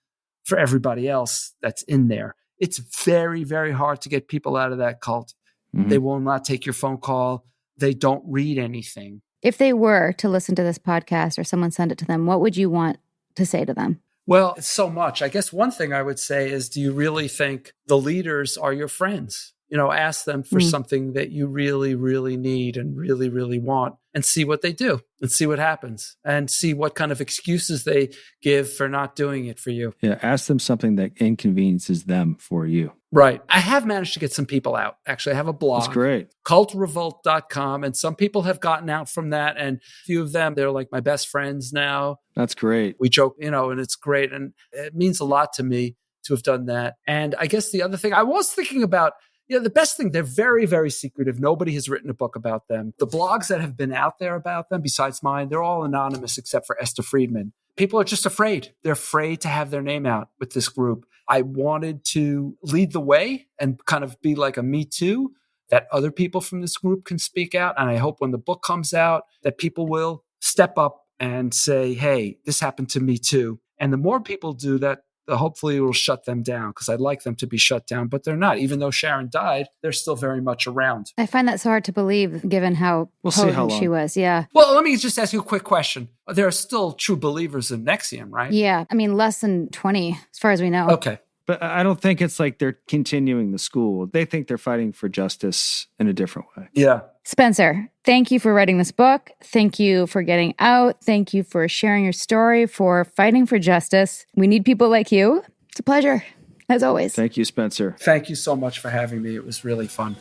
for everybody else that's in there. It's very, very hard to get people out of that cult. Mm-hmm. They will not take your phone call. They don't read anything. If they were to listen to this podcast or someone send it to them, what would you want to say to them? Well, it's so much. I guess one thing I would say is, do you really think the leaders are your friends? ask them for something that you really, really need and really, really want, and see what they do and see what happens and see what kind of excuses they give for not doing it for you. Yeah, ask them something that inconveniences them for you. Right. I have managed to get some people out. Actually, I have a blog. That's great. cultrevolt.com. And some people have gotten out from that. And a few of them, they're like my best friends now. That's great. We joke, and it's great. And it means a lot to me to have done that. And I guess the other thing I was thinking about, the best thing, they're very, very secretive. Nobody has written a book about them. The blogs that have been out there about them, besides mine, they're all anonymous except for Esther Friedman. People are just afraid. They're afraid to have their name out with this group. I wanted to lead the way and kind of be like a Me Too, that other people from this group can speak out. And I hope when the book comes out that people will step up and say, hey, this happened to me too. And the more people do that, hopefully it will shut them down, because I'd like them to be shut down, but they're not. Even though Sharon died, they're still very much around. I find that so hard to believe given how potent she was. Yeah. Well, let me just ask you a quick question. There are still true believers in NXIVM, right? Yeah. I mean, less than 20 as far as we know. Okay. But I don't think it's like they're continuing the school. They think they're fighting for justice in a different way. Yeah. Spencer, thank you for writing this book. Thank you for getting out. Thank you for sharing your story, for fighting for justice. We need people like you. It's a pleasure, as always. Thank you, Spencer. Thank you so much for having me. It was really fun.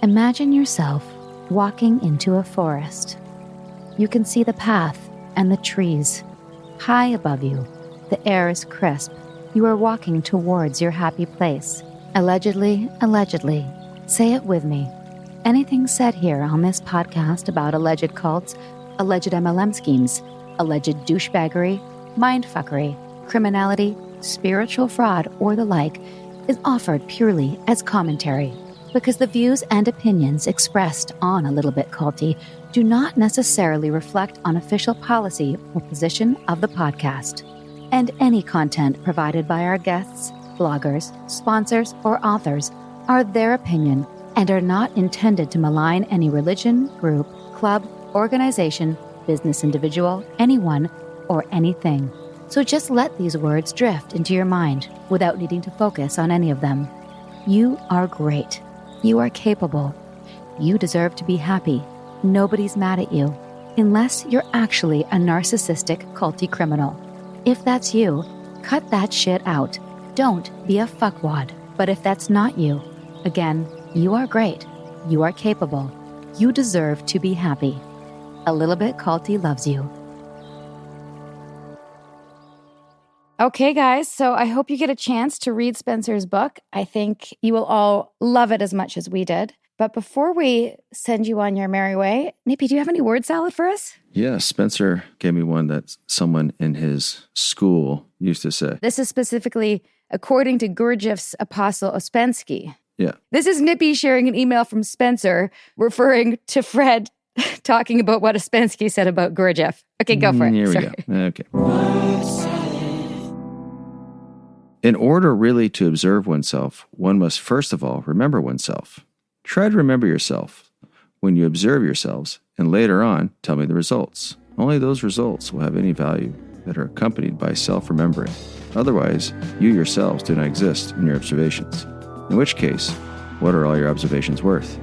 Imagine yourself walking into a forest. You can see the path and the trees. High above you, the air is crisp. You are walking towards your happy place. Allegedly, say it with me. Anything said here on this podcast about alleged cults, alleged MLM schemes, alleged douchebaggery, mindfuckery, criminality, spiritual fraud, or the like is offered purely as commentary, because the views and opinions expressed on A Little Bit Culty do not necessarily reflect on official policy or position of the podcast. And any content provided by our guests, bloggers, sponsors, or authors are their opinion and are not intended to malign any religion, group, club, organization, business individual, anyone, or anything. So just let these words drift into your mind without needing to focus on any of them. You are great. You are capable. You deserve to be happy. Nobody's mad at you, unless you're actually a narcissistic, culty criminal. If that's you, cut that shit out. Don't be a fuckwad. But if that's not you, again, you are great. You are capable. You deserve to be happy. A Little Bit Culty loves you. Okay, guys. So I hope you get a chance to read Spencer's book. I think you will all love it as much as we did. But before we send you on your merry way, Nippy, do you have any word salad for us? Yeah, Spencer gave me one that someone in his school used to say. This is specifically according to Gurdjieff's apostle Ouspensky. Yeah. This is Nippy sharing an email from Spencer referring to Fred talking about what Ouspensky said about Gurdjieff. Okay, go for it. Here Sorry. We go. Okay. In order really to observe oneself, one must first of all remember oneself. Try to remember yourself when you observe yourselves, and later on, tell me the results. Only those results will have any value that are accompanied by self-remembering. Otherwise, you yourselves do not exist in your observations. In which case, what are all your observations worth?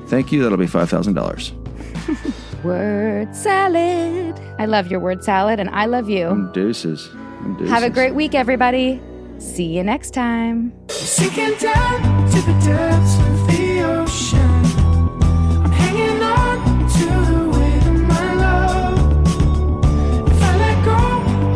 Thank you, that'll be $5,000. Word salad. I love your word salad, and I love you. Deuces. Have a great week, everybody. See you next time. Sinking down to the depths of the ocean. I'm hanging on to the weight of my love. If I let go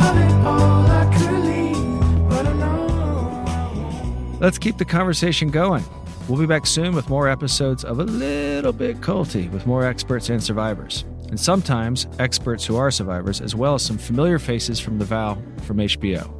of it all, I could leave, but I know. Let's keep the conversation going. We'll be back soon with more episodes of A Little Bit Culty with more experts and survivors. And sometimes experts who are survivors, as well as some familiar faces from The Vow from HBO.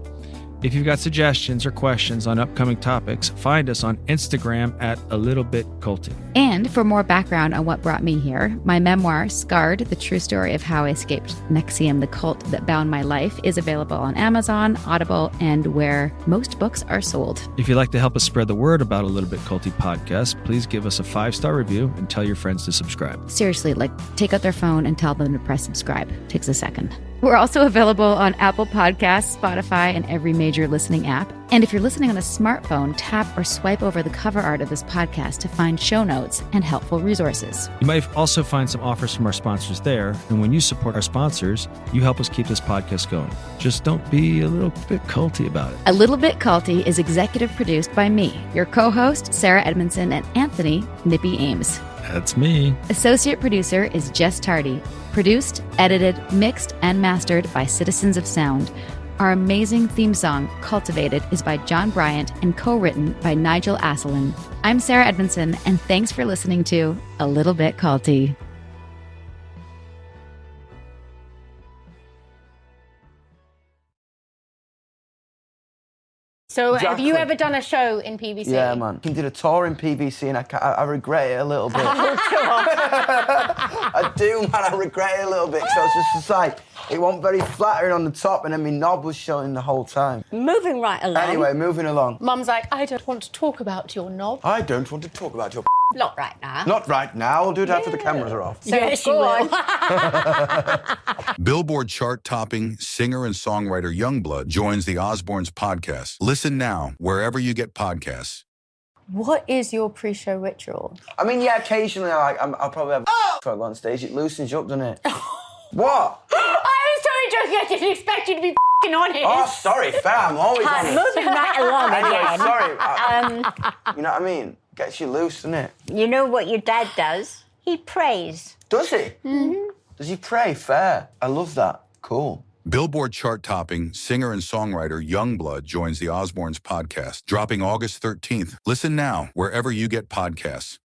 If you've got suggestions or questions on upcoming topics, find us on Instagram at A Little Bit Culty. And for more background on what brought me here, my memoir, Scarred, the true story of how I escaped NXIVM, the cult that bound my life, is available on Amazon, Audible, and where most books are sold. If you'd like to help us spread the word about A Little Bit Culty podcast, please give us a 5-star review and tell your friends to subscribe. Seriously, take out their phone and tell them to press subscribe. Takes a second. We're also available on Apple Podcasts, Spotify, and every major listening app. And if you're listening on a smartphone, tap or swipe over the cover art of this podcast to find show notes and helpful resources. You might also find some offers from our sponsors there. And when you support our sponsors, you help us keep this podcast going. Just don't be a little bit culty about it. A Little Bit Culty is executive produced by me, your co-host, Sarah Edmondson, and Anthony Nippy Ames. That's me. Associate producer is Jess Tardy. Produced, edited, mixed, and mastered by Citizens of Sound. Our amazing theme song, Cultivated, is by John Bryant and co-written by Nigel Asselin. I'm Sarah Edmondson, and thanks for listening to A Little Bit Culty. So have you Exactly. ever done a show in PVC? Yeah, man. I did a tour in PVC and I regret it a little bit. I do, man. I regret it a little bit because I was just like, it wasn't very flattering on the top and then my knob was showing the whole time. Moving right along. Anyway, moving along. Mum's like, I don't want to talk about your knob. I don't want to talk about your Not right now. Not right now. I'll do it after the cameras are off. So Yes, go you on. Billboard chart-topping singer and songwriter Youngblood joins the Osbournes podcast. Listen now wherever you get podcasts. What is your pre-show ritual? I mean, yeah, occasionally I'll probably have a on stage. It loosens you up, doesn't it? What? I'm sorry, Josie, I didn't expect you to be honest. Oh, sorry, fair. I'm always honest. Moving right along Anyway, again. sorry. You know what I mean? Gets you loose, doesn't it? You know what your dad does? He prays. Does he? Mm-hmm. Does he pray? Fair. I love that. Cool. Billboard chart-topping singer and songwriter Youngblood joins the Osbournes podcast, dropping August 13th. Listen now wherever you get podcasts.